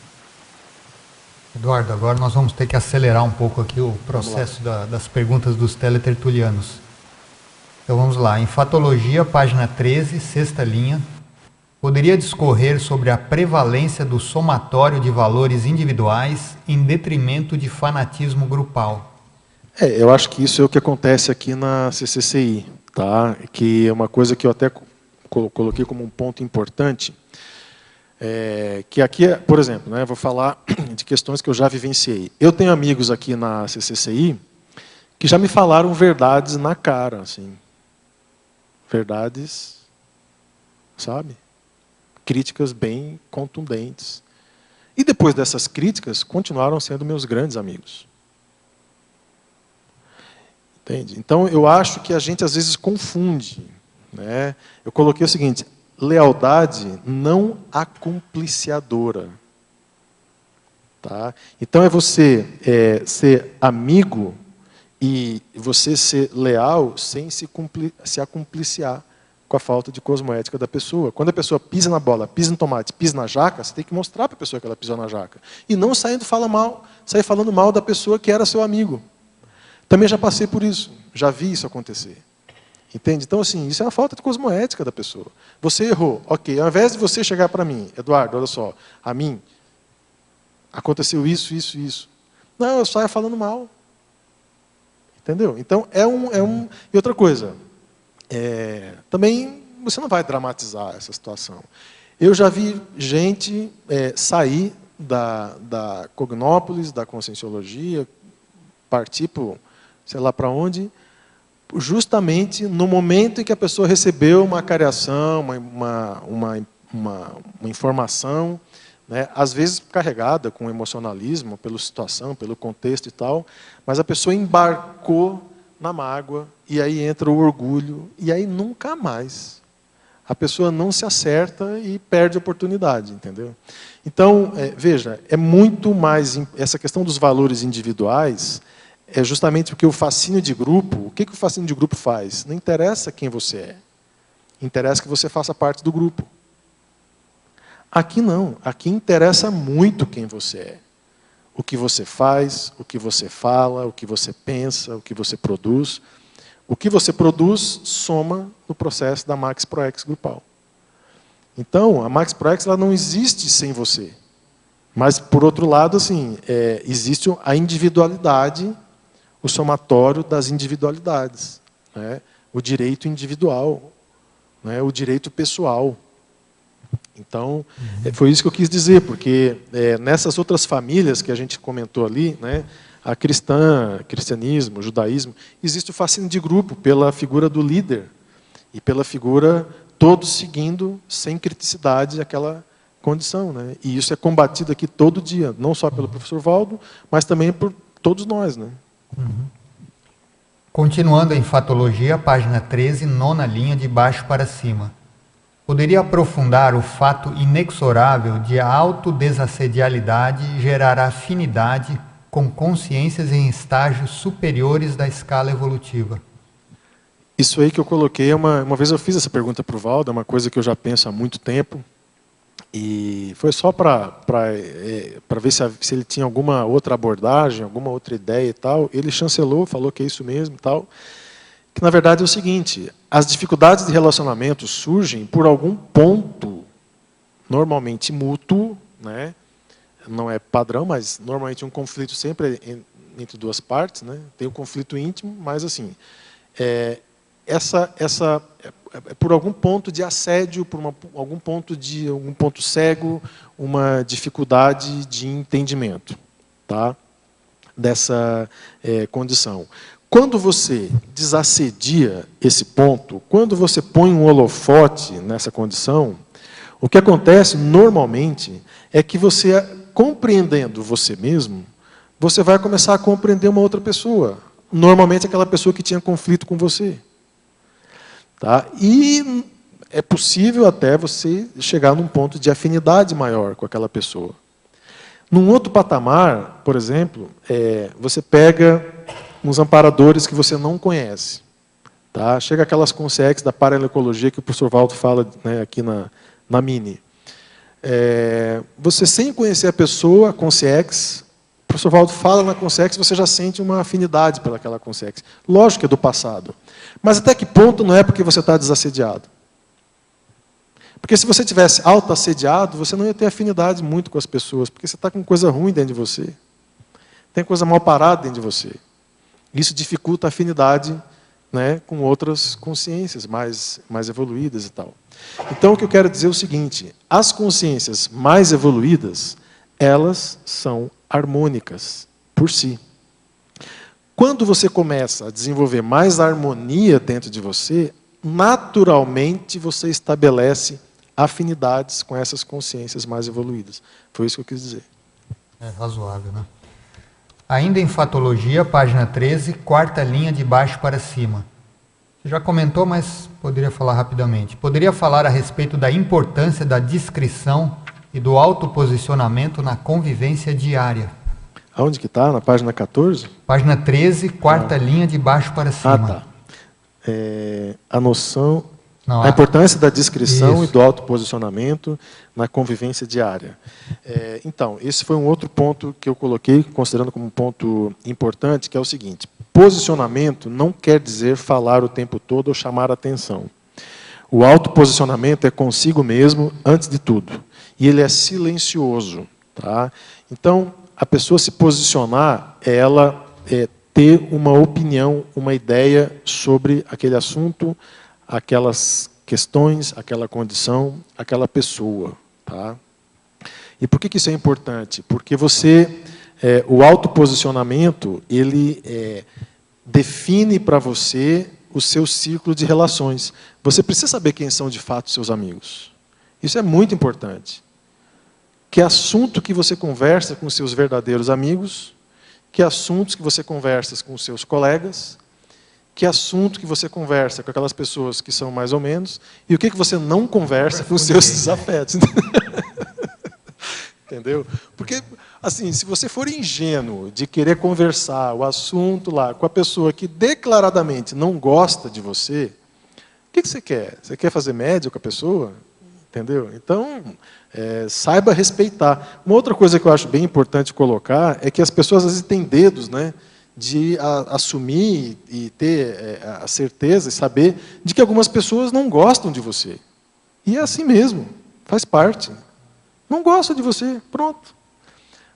Eduardo, agora nós vamos ter que acelerar um pouco aqui o processo das perguntas dos teletertulianos. Então vamos lá. Em Fatologia, página 13, sexta linha. Poderia discorrer sobre a prevalência do somatório de valores individuais em detrimento de fanatismo grupal? Eu acho que isso é o que acontece aqui na CCCI, tá? Que é uma coisa que eu até coloquei como um ponto importante, que aqui, por exemplo, né, vou falar de questões que eu já vivenciei. Eu tenho amigos aqui na CCCI que já me falaram verdades na cara, assim. Verdades, sabe? Críticas bem contundentes. E depois dessas críticas, continuaram sendo meus grandes amigos. Entende? Então, eu acho que a gente às vezes confunde. Né? Eu coloquei o seguinte, lealdade não acompliciadora. Tá? Então, é você ser amigo e você ser leal sem se acompliciar com a falta de cosmoética da pessoa. Quando a pessoa pisa na bola, pisa no tomate, pisa na jaca, você tem que mostrar para a pessoa que ela pisou na jaca. E não sair falando mal da pessoa que era seu amigo. Também já passei por isso, já vi isso acontecer. Entende? Então, assim, isso é uma falta de cosmoética da pessoa. Você errou, ok, ao invés de você chegar para mim, Eduardo, olha só, a mim aconteceu isso, isso, isso. Não, eu saio falando mal. Entendeu? Então, E outra coisa, também você não vai dramatizar essa situação. Eu já vi gente sair da Cognópolis, da Conscienciologia, partir para, sei lá para onde, justamente no momento em que a pessoa recebeu uma cariação, uma informação, né, às vezes carregada com emocionalismo, pela situação, pelo contexto e tal, mas a pessoa embarcou na mágoa, e aí entra o orgulho, e aí nunca mais. A pessoa não se acerta e perde a oportunidade, entendeu? Então, veja, é muito mais... Essa questão dos valores individuais é justamente porque o fascínio de grupo... O que o fascínio de grupo faz? Não interessa quem você é. Interessa que você faça parte do grupo. Aqui não. Aqui interessa muito quem você é. O que você faz, o que você fala, o que você pensa, o que você produz. O que você produz soma no processo da Max Proex grupal. Então, a Max Proex ela não existe sem você. Mas, por outro lado, assim, existe a individualidade, o somatório das individualidades, né? O direito individual, né? O direito pessoal. Então, foi isso que eu quis dizer, porque nessas outras famílias que a gente comentou ali, né, a cristianismo, o judaísmo, existe o fascínio de grupo pela figura do líder e pela figura todos seguindo sem criticidade aquela condição, né? E isso é combatido aqui todo dia, não só pelo professor Valdo, mas também por todos nós, né? Continuando a enfatologia, página 13, nona linha de baixo para cima. Poderia aprofundar o fato inexorável de a autodesassedialidade gerar afinidade com consciências em estágios superiores da escala evolutiva? Isso aí que eu coloquei, uma vez eu fiz essa pergunta para o Valdo, é uma coisa que eu já penso há muito tempo, e foi só para ver se ele tinha alguma outra abordagem, alguma outra ideia e tal. Ele chancelou, falou que é isso mesmo e tal. Que, na verdade, é o seguinte, as dificuldades de relacionamento surgem por algum ponto, normalmente mútuo, né? Não é padrão, mas normalmente um conflito sempre entre duas partes, né? Tem um conflito íntimo, mas assim, por algum ponto de assédio, por algum ponto cego, uma dificuldade de entendimento, tá? Dessa condição. Quando você desassedia esse ponto, quando você põe um holofote nessa condição, o que acontece normalmente é que você, compreendendo você mesmo, você vai começar a compreender uma outra pessoa. Normalmente aquela pessoa que tinha conflito com você. Tá? E é possível até você chegar num ponto de afinidade maior com aquela pessoa. Num outro patamar, por exemplo, você pega uns amparadores que você não conhece. Tá? Chega aquelas consciex da paralelocologia que o professor Valdo fala, né, aqui na Mini. Você, sem conhecer a pessoa, a consciex, o professor Valdo fala na consciex, você já sente uma afinidade pelaquela consciex. Lógico que é do passado. Mas até que ponto não é porque você está desassediado? Porque se você tivesse autoassediado, você não ia ter afinidade muito com as pessoas, porque você está com coisa ruim dentro de você. Tem coisa mal parada dentro de você. Isso dificulta a afinidade, né, com outras consciências mais evoluídas e tal. Então, o que eu quero dizer é o seguinte, as consciências mais evoluídas, elas são harmônicas por si. Quando você começa a desenvolver mais harmonia dentro de você, naturalmente você estabelece afinidades com essas consciências mais evoluídas. Foi isso que eu quis dizer. É razoável, né? Ainda em Fatologia, página 13, quarta linha de baixo para cima. Você já comentou, mas poderia falar rapidamente. Poderia falar a respeito da importância da discrição e do autoposicionamento na convivência diária. Aonde que está? Na página 14? Página 13, quarta linha de baixo para cima. Ah, tá. A noção... Não, a importância da discrição e do autoposicionamento na convivência diária. Então, esse foi um outro ponto que eu coloquei, considerando como um ponto importante, que é o seguinte. posicionamento não quer dizer falar o tempo todo ou chamar a atenção. O autoposicionamento é consigo mesmo, antes de tudo. E ele é silencioso. Tá? Então, a pessoa se posicionar, ela ter uma opinião, uma ideia sobre aquele assunto, aquelas questões, aquela condição, aquela pessoa. Tá? E por que isso é importante? Porque o autoposicionamento, ele define para você o seu círculo de relações. Você precisa saber quem são de fato seus amigos. Isso é muito importante. Que assunto que você conversa com seus verdadeiros amigos, que assuntos que você conversa com seus colegas, que assunto que você conversa com aquelas pessoas que são mais ou menos, e o que você não conversa com seus desafetos. Entendeu? Porque, assim, se você for ingênuo de querer conversar o assunto lá com a pessoa que declaradamente não gosta de você, o que você quer? Você quer fazer média com a pessoa? Entendeu? Então, saiba respeitar. Uma outra coisa que eu acho bem importante colocar é que as pessoas, às vezes, têm dedos, né, de assumir e ter a certeza e saber de que algumas pessoas não gostam de você. E é assim mesmo, faz parte. Não gosta de você, pronto.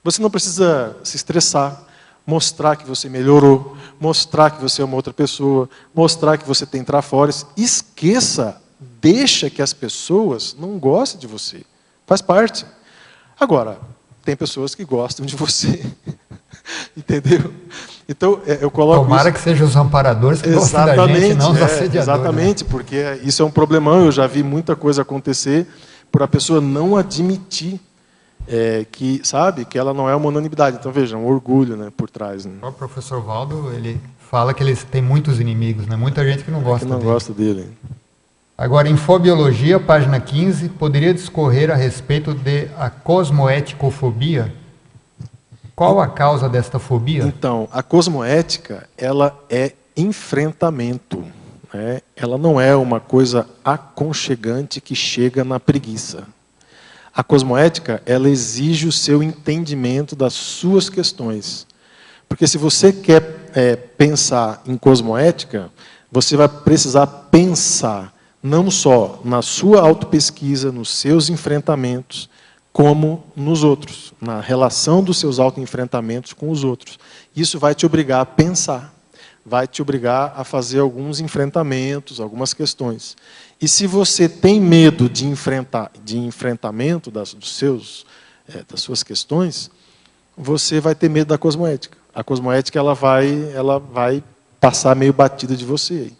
Você não precisa se estressar, mostrar que você melhorou, mostrar que você é uma outra pessoa, mostrar que você tem trafores. Esqueça, deixa que as pessoas não gostem de você. Faz parte. Agora, tem pessoas que gostam de você. Entendeu? Então, eu coloco Tomara isso... que sejam os amparadores que gostem da gente, não os assediadores. Exatamente, porque isso é um problemão. Eu já vi muita coisa acontecer por a pessoa não admitir que, sabe, que ela não é uma unanimidade. Então, veja, um orgulho, né, por trás. Né? O professor Valdo, ele fala que eles têm muitos inimigos, né? Muita gente que não gosta dele. Gosta dele. Agora, em Fobiologia, página 15, poderia discorrer a respeito da cosmoeticofobia? Qual a causa desta fobia? Então, a cosmoética, ela é enfrentamento. Né? Ela não é uma coisa aconchegante que chega na preguiça. A cosmoética, ela exige o seu entendimento das suas questões. Porque se você quer pensar em cosmoética, você vai precisar pensar não só na sua autopesquisa, nos seus enfrentamentos, como nos outros, na relação dos seus autoenfrentamentos com os outros. Isso vai te obrigar a pensar, vai te obrigar a fazer alguns enfrentamentos, algumas questões. E se você tem medo de enfrentamento das suas questões, você vai ter medo da cosmoética. A cosmoética ela vai passar meio batida de você.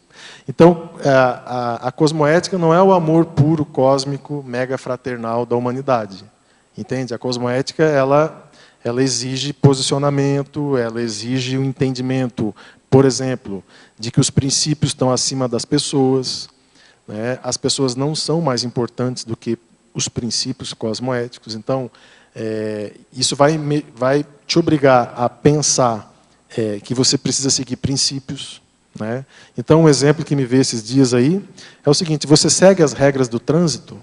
Então, a cosmoética não é o amor puro, cósmico, mega fraternal da humanidade. Entende? A cosmoética ela exige posicionamento, ela exige um entendimento, por exemplo, de que os princípios estão acima das pessoas. Né? As pessoas não são mais importantes do que os princípios cosmoéticos. Então, isso vai te obrigar a pensar que você precisa seguir princípios. Né? Então, um exemplo que me veio esses dias aí é o seguinte: você segue as regras do trânsito?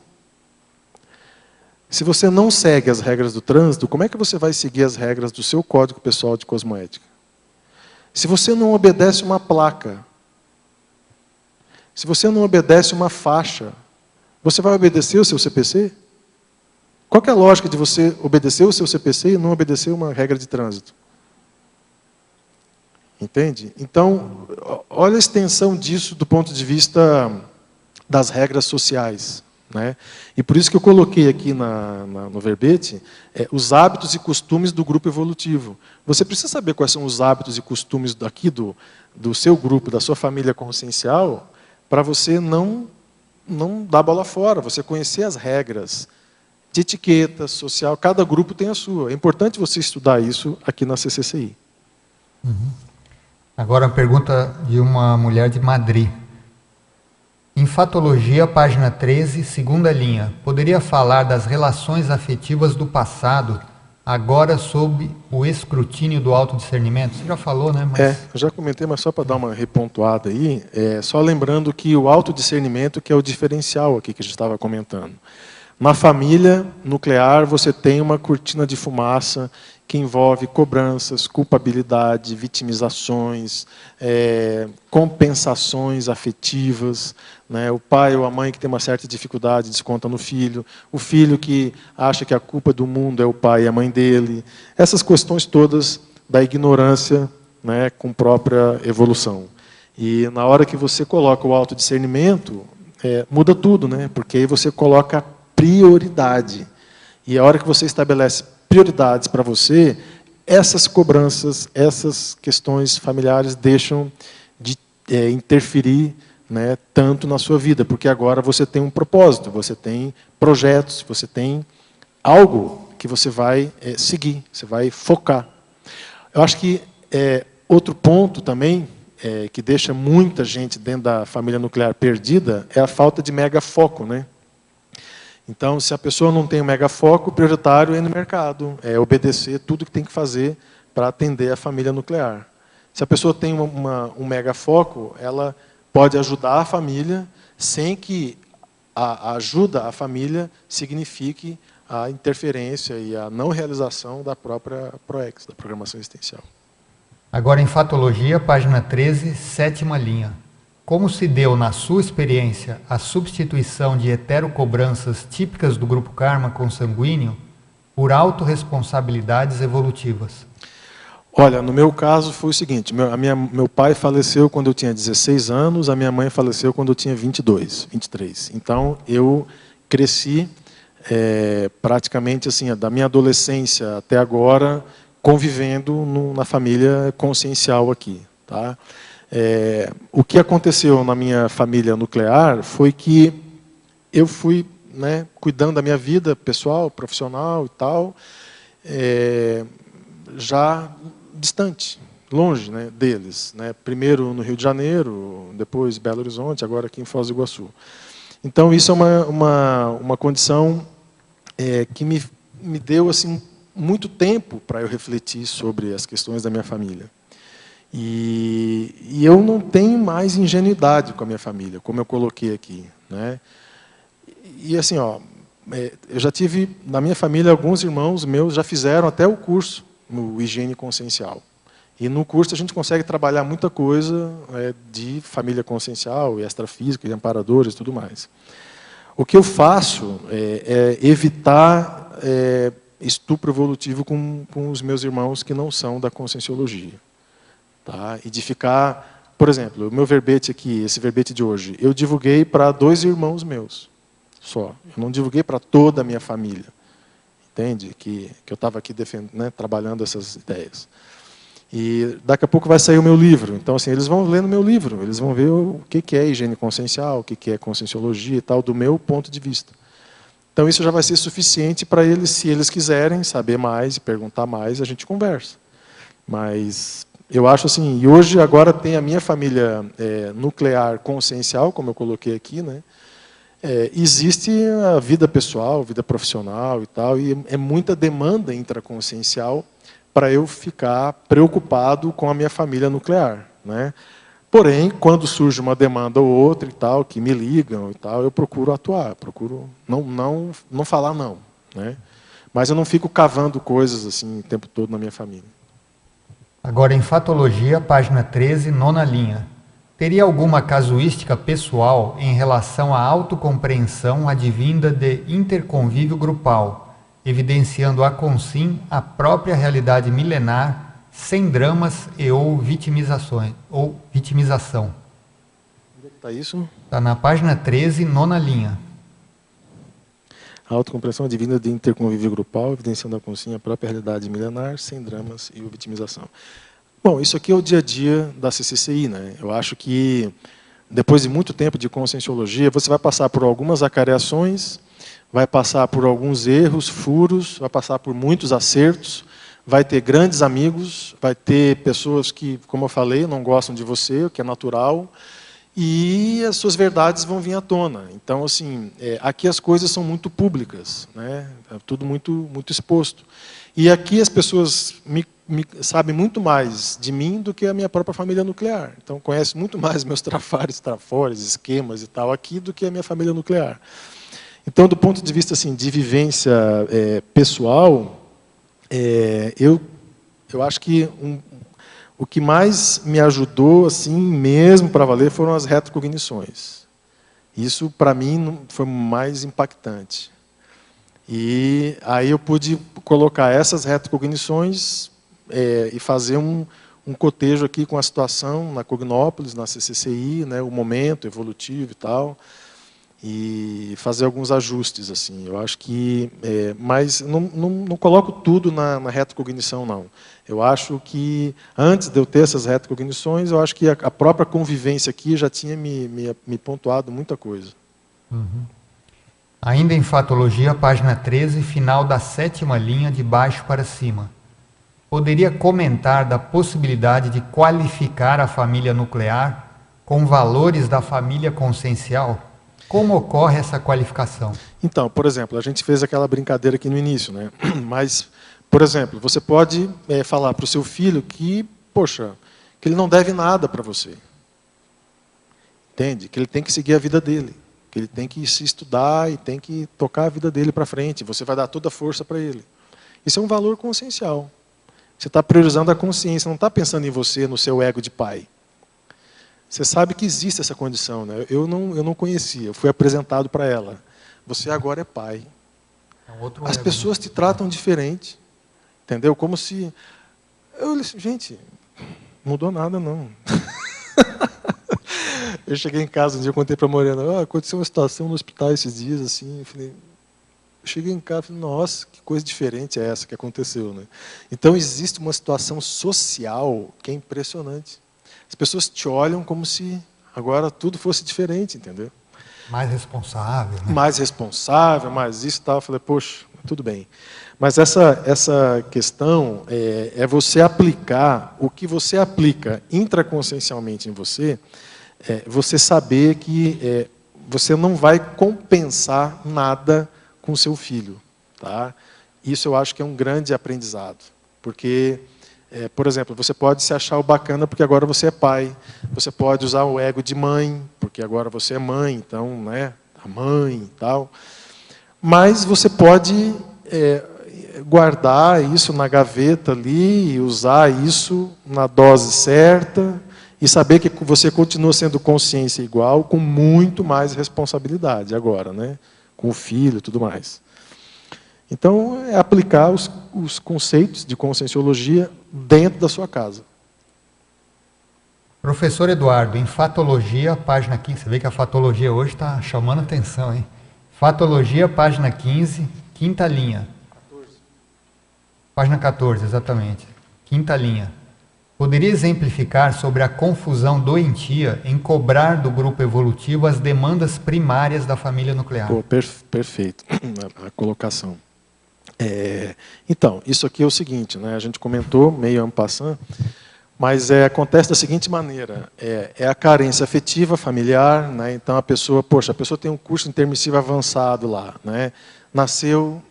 Se você não segue as regras do trânsito, como é que você vai seguir as regras do seu código pessoal de cosmoética? Se você não obedece uma placa, se você não obedece uma faixa, você vai obedecer o seu CPC? Qual que é a lógica de você obedecer o seu CPC e não obedecer uma regra de trânsito? Entende? Então, olha a extensão disso do ponto de vista das regras sociais. Né? E por isso que eu coloquei aqui no verbete os hábitos e costumes do grupo evolutivo. Você precisa saber quais são os hábitos e costumes aqui do seu grupo, da sua família consciencial, para você não dar bola fora, você conhecer as regras de etiqueta social. Cada grupo tem a sua. É importante você estudar isso aqui na CCCI. Uhum. Agora a pergunta de uma mulher de Madrid. Em Fatologia, página 13, segunda linha, poderia falar das relações afetivas do passado, agora sob o escrutínio do autodiscernimento? Você já falou, né? Eu já comentei, mas só para dar uma repontuada aí, só lembrando que o autodiscernimento que é o diferencial aqui que a gente estava comentando. Na família nuclear, você tem uma cortina de fumaça que envolve cobranças, culpabilidade, vitimizações, compensações afetivas, né? O pai ou a mãe que tem uma certa dificuldade desconta no filho, o filho que acha que a culpa do mundo é o pai e a mãe dele. Essas questões todas da ignorância, né, com própria evolução. E na hora que você coloca o autodiscernimento, muda tudo, né? Porque aí você coloca prioridade. E a hora que você estabelece prioridades para você, essas cobranças, essas questões familiares deixam de interferir, né, tanto na sua vida, porque agora você tem um propósito, você tem projetos, você tem algo que você vai seguir, você vai focar. Eu acho que outro ponto também, que deixa muita gente dentro da família nuclear perdida, é a falta de megafoco, né? Então, se a pessoa não tem um megafoco, o prioritário é ir no mercado, é obedecer tudo que tem que fazer para atender a família nuclear. Se a pessoa tem um megafoco, ela pode ajudar a família sem que a ajuda à família signifique a interferência e a não realização da própria PROEX, da Programação Existencial. Agora, em Fatologia, página 13, 7ª linha. Como se deu, na sua experiência, a substituição de heterocobranças típicas do grupo karma consanguíneo por autorresponsabilidades evolutivas? Olha, no meu caso foi o seguinte, meu pai faleceu quando eu tinha 16 anos, a minha mãe faleceu quando eu tinha 22, 23. Então, eu cresci praticamente assim, da minha adolescência até agora, convivendo na família consciencial aqui, tá? O que aconteceu na minha família nuclear foi que eu fui, né, cuidando da minha vida pessoal, profissional e tal, já distante, longe, né, deles, né? Primeiro no Rio de Janeiro, depois Belo Horizonte, agora aqui em Foz do Iguaçu. Então isso é uma condição que me deu assim muito tempo para eu refletir sobre as questões da minha família. E eu não tenho mais ingenuidade com a minha família, como eu coloquei aqui, né? E assim, eu já tive na minha família alguns irmãos meus já fizeram até o curso no Higiene Consciencial. E no curso a gente consegue trabalhar muita coisa de família consciencial, extrafísica, e amparadores e tudo mais. O que eu faço é evitar estupro evolutivo com os meus irmãos que não são da conscienciologia. Tá? E de ficar, por exemplo, o meu verbete aqui, esse verbete de hoje, eu divulguei para 2 irmãos meus, só. Eu não divulguei para toda a minha família. Entende? Que eu estava aqui né, trabalhando essas ideias. E daqui a pouco vai sair o meu livro. Então, assim, eles vão ler no meu livro, eles vão ver o que é higiene consciencial, o que é conscienciologia e tal, do meu ponto de vista. Então, isso já vai ser suficiente para eles, se eles quiserem saber mais e perguntar mais, a gente conversa. Mas eu acho assim, e hoje agora tem a minha família nuclear consciencial, como eu coloquei aqui, né? Existe a vida pessoal, vida profissional e tal, e é muita demanda intraconsciencial para eu ficar preocupado com a minha família nuclear, né? Porém, quando surge uma demanda ou outra e tal, que me ligam e tal, eu procuro atuar, procuro não falar não, né? Mas eu não fico cavando coisas assim o tempo todo na minha família. Agora, em Fatologia, página 13, 9ª linha. Teria alguma casuística pessoal em relação à autocompreensão advinda de interconvívio grupal, evidenciando a consim a própria realidade milenar, sem dramas e ou vitimização? Onde é que está isso? Está na página 13, 9ª linha. A autocompreensão advinda de interconvívio grupal, evidenciando a consciência a própria realidade milenar, sem dramas e vitimização. Bom, isso aqui é o dia a dia da CCCI, né? Eu acho que, depois de muito tempo de conscienciologia, você vai passar por algumas acareações, vai passar por alguns erros, furos, vai passar por muitos acertos, vai ter grandes amigos, vai ter pessoas que, como eu falei, não gostam de você, o que é natural, e as suas verdades vão vir à tona. Então, assim, aqui as coisas são muito públicas, né? É tudo muito exposto. E aqui as pessoas sabem muito mais de mim do que a minha própria família nuclear. Então, conhecem muito mais meus trafores, esquemas e tal aqui do que a minha família nuclear. Então, do ponto de vista assim, de vivência pessoal, Eu acho que o que mais me ajudou, assim, mesmo para valer, foram as retrocognições. Isso, para mim, foi mais impactante. E aí eu pude colocar essas retrocognições e fazer um cotejo aqui com a situação na Cognópolis, na CCCI, né, o momento evolutivo e tal, e fazer alguns ajustes, assim. Eu acho que, mas não coloco tudo na retrocognição, não. Eu acho que antes de eu ter essas retrocognições, eu acho que a própria convivência aqui já tinha me pontuado muita coisa. Uhum. Ainda em Fatologia, página 13, final da 7ª linha, de baixo para cima. Poderia comentar da possibilidade de qualificar a família nuclear com valores da família consciencial? Como ocorre essa qualificação? Então, por exemplo, a gente fez aquela brincadeira aqui no início, né? Mas, por exemplo, você pode falar para o seu filho que, poxa, que ele não deve nada para você. Entende? Que ele tem que seguir a vida dele. Que ele tem que se estudar e tem que tocar a vida dele para frente. Você vai dar toda a força para ele. Isso é um valor consciencial. Você está priorizando a consciência, não está pensando em você, no seu ego de pai. Você sabe que existe essa condição, né? Eu não conhecia, eu fui apresentado para ela. Você agora é pai. As pessoas te tratam diferente, entendeu? Como se... gente, mudou nada, não. Eu cheguei em casa um dia, eu contei para a Morena, aconteceu uma situação no hospital esses dias, assim, eu cheguei em casa e falei, nossa, que coisa diferente é essa que aconteceu, né? Então, existe uma situação social que é impressionante. As pessoas te olham como se agora tudo fosse diferente, entendeu? Mais responsável, né? Mais responsável, mais isso e tal. Eu falei, poxa, tudo bem. Mas essa questão é você aplicar o que você aplica intraconsciencialmente em você, você saber que você não vai compensar nada com seu filho. Tá? Isso eu acho que é um grande aprendizado. Porque... por exemplo, você pode se achar o bacana porque agora você é pai. Você pode usar o ego de mãe, porque agora você é mãe, então, né, a mãe e tal. Mas você pode guardar isso na gaveta ali e usar isso na dose certa e saber que você continua sendo consciência igual, com muito mais responsabilidade agora, né, com o filho e tudo mais. Então, é aplicar os conceitos de conscienciologia dentro da sua casa. Professor Eduardo, em Fatologia, página 15, você vê que a Fatologia hoje está chamando atenção, hein? Fatologia, página 15, 5ª linha. 14. Página 14, exatamente. 5ª linha. Poderia exemplificar sobre a confusão doentia em cobrar do grupo evolutivo as demandas primárias da família nuclear? Pô, perfeito a colocação. Então, isso aqui é o seguinte, né? A gente comentou, meio en passant, mas acontece da seguinte maneira, é a carência afetiva familiar, né? Então a pessoa tem um curso intermissivo avançado lá, né? Nasceu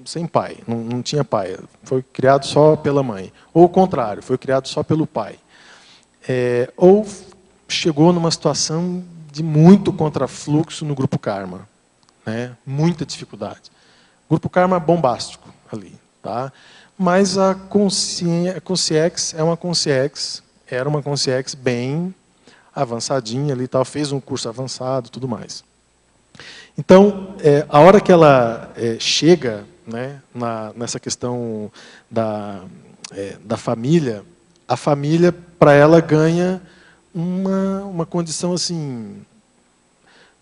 sem pai, não tinha pai, foi criado só pela mãe, ou o contrário, foi criado só pelo pai. Ou chegou numa situação de muito contrafluxo no grupo karma, né? Muita dificuldade. Grupo karma bombástico ali, tá? Mas a consciex era uma consciex bem avançadinha ali, tal, fez um curso avançado, tudo mais. Então, a hora que ela chega, né, nessa questão da família, a família para ela ganha uma condição assim,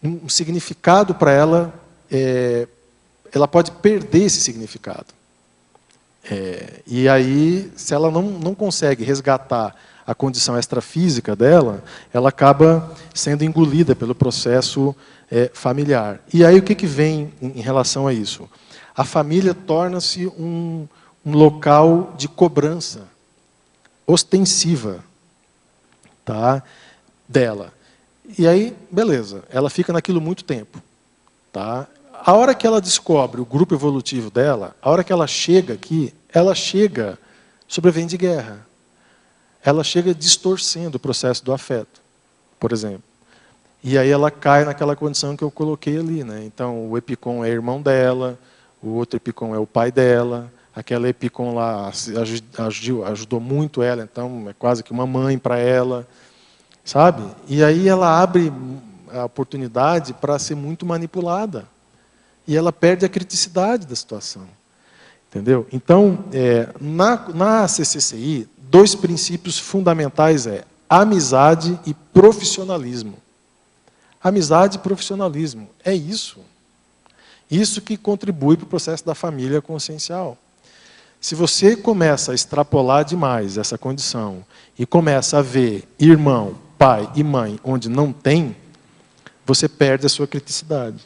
um significado para ela. Ela pode perder esse significado. E aí, se ela não consegue resgatar a condição extrafísica dela, ela acaba sendo engolida pelo processo familiar. E aí, o que vem em relação a isso? A família torna-se um local de cobrança ostensiva, tá, dela. E aí, beleza, ela fica naquilo muito tempo. Tá? A hora que ela descobre o grupo evolutivo dela, a hora que ela chega aqui, ela chega sobrevivendo de guerra. Ela chega distorcendo o processo do afeto, por exemplo. E aí ela cai naquela condição que eu coloquei ali, né? Então, o epicom é irmão dela, o outro epicom é o pai dela, aquela EPICOM lá ajudou muito ela, então é quase que uma mãe para ela, sabe? E aí ela abre a oportunidade para ser muito manipulada. E ela perde a criticidade da situação. Entendeu? Então, na CCCI, 2 princípios fundamentais amizade e profissionalismo. Amizade e profissionalismo. É isso. Isso que contribui para o processo da família consciencial. Se você começa a extrapolar demais essa condição e começa a ver irmão, pai e mãe onde não tem, você perde a sua criticidade.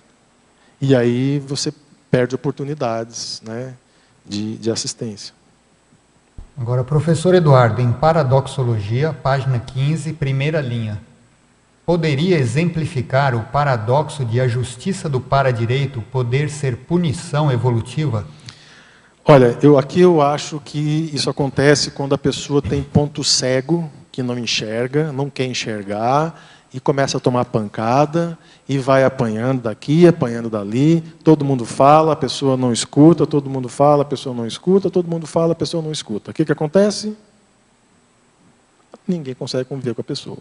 E aí você perde oportunidades, né, de assistência. Agora, professor Eduardo, em Paradoxologia, página 15, primeira linha. Poderia exemplificar o paradoxo de a justiça do paradireito poder ser punição evolutiva? Olha, aqui eu acho que isso acontece quando a pessoa tem ponto cego, que não enxerga, não quer enxergar, e começa a tomar pancada, e vai apanhando daqui, apanhando dali, todo mundo fala, a pessoa não escuta, todo mundo fala, a pessoa não escuta, todo mundo fala, a pessoa não escuta. O que acontece? Ninguém consegue conviver com a pessoa.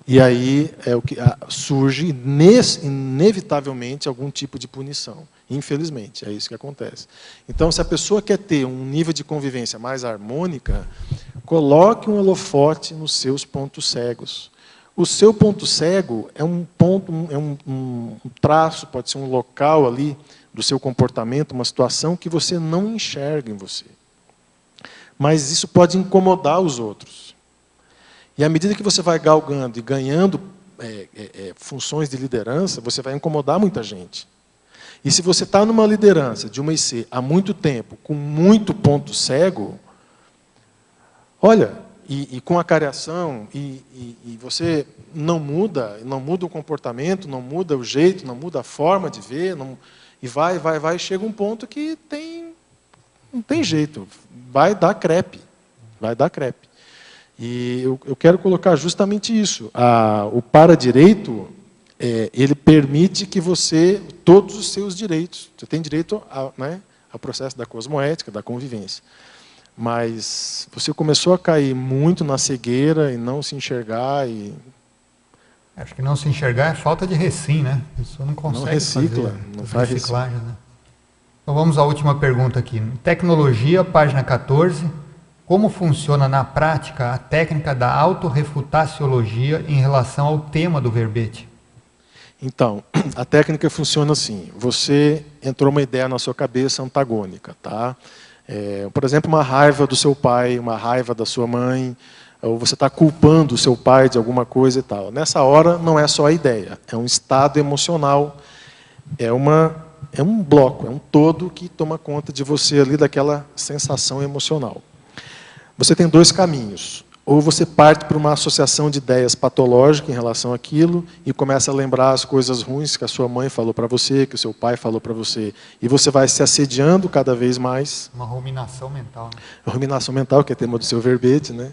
E aí é o que surge, inevitavelmente, algum tipo de punição. Infelizmente, é isso que acontece. Então, se a pessoa quer ter um nível de convivência mais harmônica, coloque um holofote nos seus pontos cegos. O seu ponto cego é um ponto, um traço, pode ser um local ali do seu comportamento, uma situação que você não enxerga em você. Mas isso pode incomodar os outros. E à medida que você vai galgando e ganhando funções de liderança, você vai incomodar muita gente. E se você está numa liderança de uma IC há muito tempo, com muito ponto cego, olha, e com a cariação, e você não muda o comportamento, não muda o jeito, não muda a forma de ver, e vai, chega um ponto que não tem jeito, vai dar crepe. E eu quero colocar justamente isso. O paradireito, ele permite que todos os seus direitos, você tem direito ao processo da cosmoética, da convivência. Mas você começou a cair muito na cegueira e não se enxergar. Acho que não se enxergar é falta de recim, né? A pessoa não consegue não recicla, fazer não faz reciclagem, né? Então vamos à última pergunta aqui. Tecnologia, página 14. Como funciona na prática a técnica da autorrefutaciologia em relação ao tema do verbete? Então, a técnica funciona assim. Você entrou uma ideia na sua cabeça antagônica, tá? Por exemplo, uma raiva do seu pai, uma raiva da sua mãe, ou você está culpando o seu pai de alguma coisa e tal. Nessa hora, não é só a ideia, é um estado emocional, é um bloco, é um todo que toma conta de você ali daquela sensação emocional. Você tem 2 caminhos. Ou você parte para uma associação de ideias patológica em relação àquilo e começa a lembrar as coisas ruins que a sua mãe falou para você, que o seu pai falou para você. E você vai se assediando cada vez mais. Uma ruminação mental. Né? Ruminação mental, que é tema do seu verbete. Né?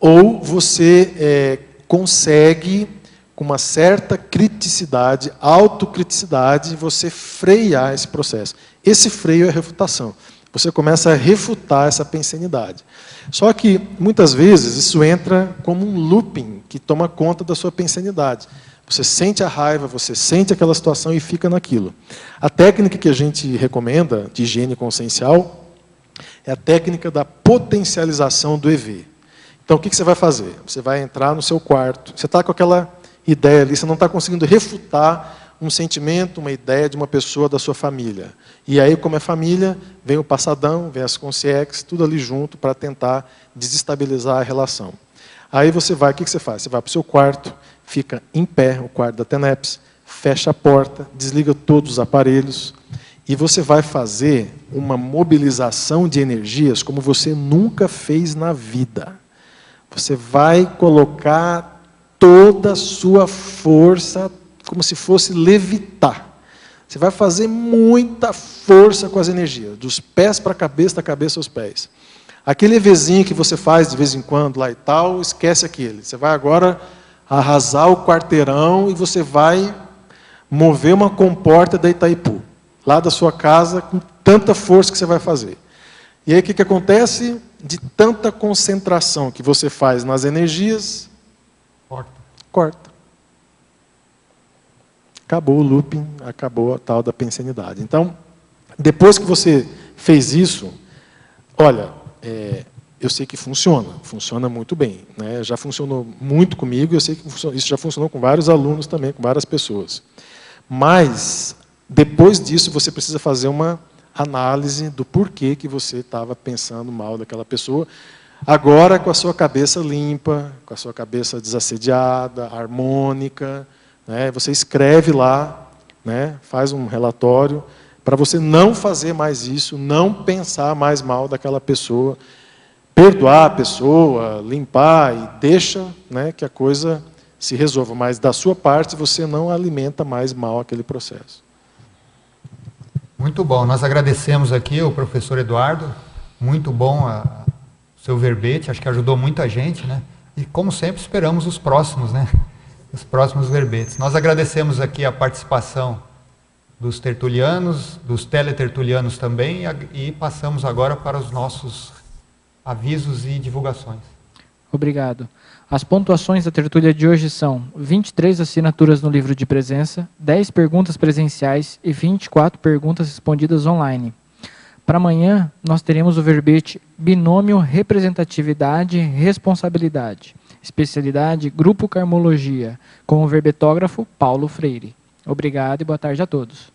Ou você consegue, com uma certa criticidade, autocriticidade, você frear esse processo. Esse freio é a refutação. Você começa a refutar essa pensenidade. Só que, muitas vezes, isso entra como um looping que toma conta da sua pensenidade. Você sente a raiva, você sente aquela situação e fica naquilo. A técnica que a gente recomenda, de higiene consciencial, é a técnica da potencialização do EV. Então, o que você vai fazer? Você vai entrar no seu quarto, você está com aquela ideia ali, você não está conseguindo refutar um sentimento, uma ideia de uma pessoa da sua família. E aí, como é família, vem o passadão, vem as consciex, tudo ali junto para tentar desestabilizar a relação. Aí você vai, o que você faz? Você vai para o seu quarto, fica em pé, o quarto da TENEPS, fecha a porta, desliga todos os aparelhos e você vai fazer uma mobilização de energias como você nunca fez na vida. Você vai colocar toda a sua força como se fosse levitar. Você vai fazer muita força com as energias, dos pés para a cabeça, da cabeça aos pés. Aquele EVzinho que você faz de vez em quando lá e tal, esquece aquele. Você vai agora arrasar o quarteirão e você vai mover uma comporta da Itaipu. lá da sua casa com tanta força que você vai fazer. E aí o que acontece? De tanta concentração que você faz nas energias, corta. Acabou o looping, acabou a tal da pensenidade. Então, depois que você fez isso, olha, eu sei que funciona muito bem, né? Já funcionou muito comigo, eu sei que isso já funcionou com vários alunos também, com várias pessoas. Mas, depois disso, você precisa fazer uma análise do porquê que você estava pensando mal daquela pessoa, agora com a sua cabeça limpa, com a sua cabeça desassediada, harmônica, né? Você escreve lá, né? Faz um relatório, para você não fazer mais isso, não pensar mais mal daquela pessoa, perdoar a pessoa, limpar e deixa, né, que a coisa se resolva. Mas, da sua parte, você não alimenta mais mal aquele processo. Muito bom. Nós agradecemos aqui o professor Eduardo. Muito bom o seu verbete. Acho que ajudou muita gente, né? E, como sempre, esperamos os próximos, né? Os próximos verbetes. Nós agradecemos aqui a participação dos tertulianos, dos teletertulianos também, e passamos agora para os nossos avisos e divulgações. Obrigado. As pontuações da tertúlia de hoje são 23 assinaturas no livro de presença, 10 perguntas presenciais e 24 perguntas respondidas online. Para amanhã, nós teremos o verbete Binômio Representatividade e Responsabilidade, especialidade Grupo Karmologia, com o verbetógrafo Paulo Freire. Obrigado e boa tarde a todos.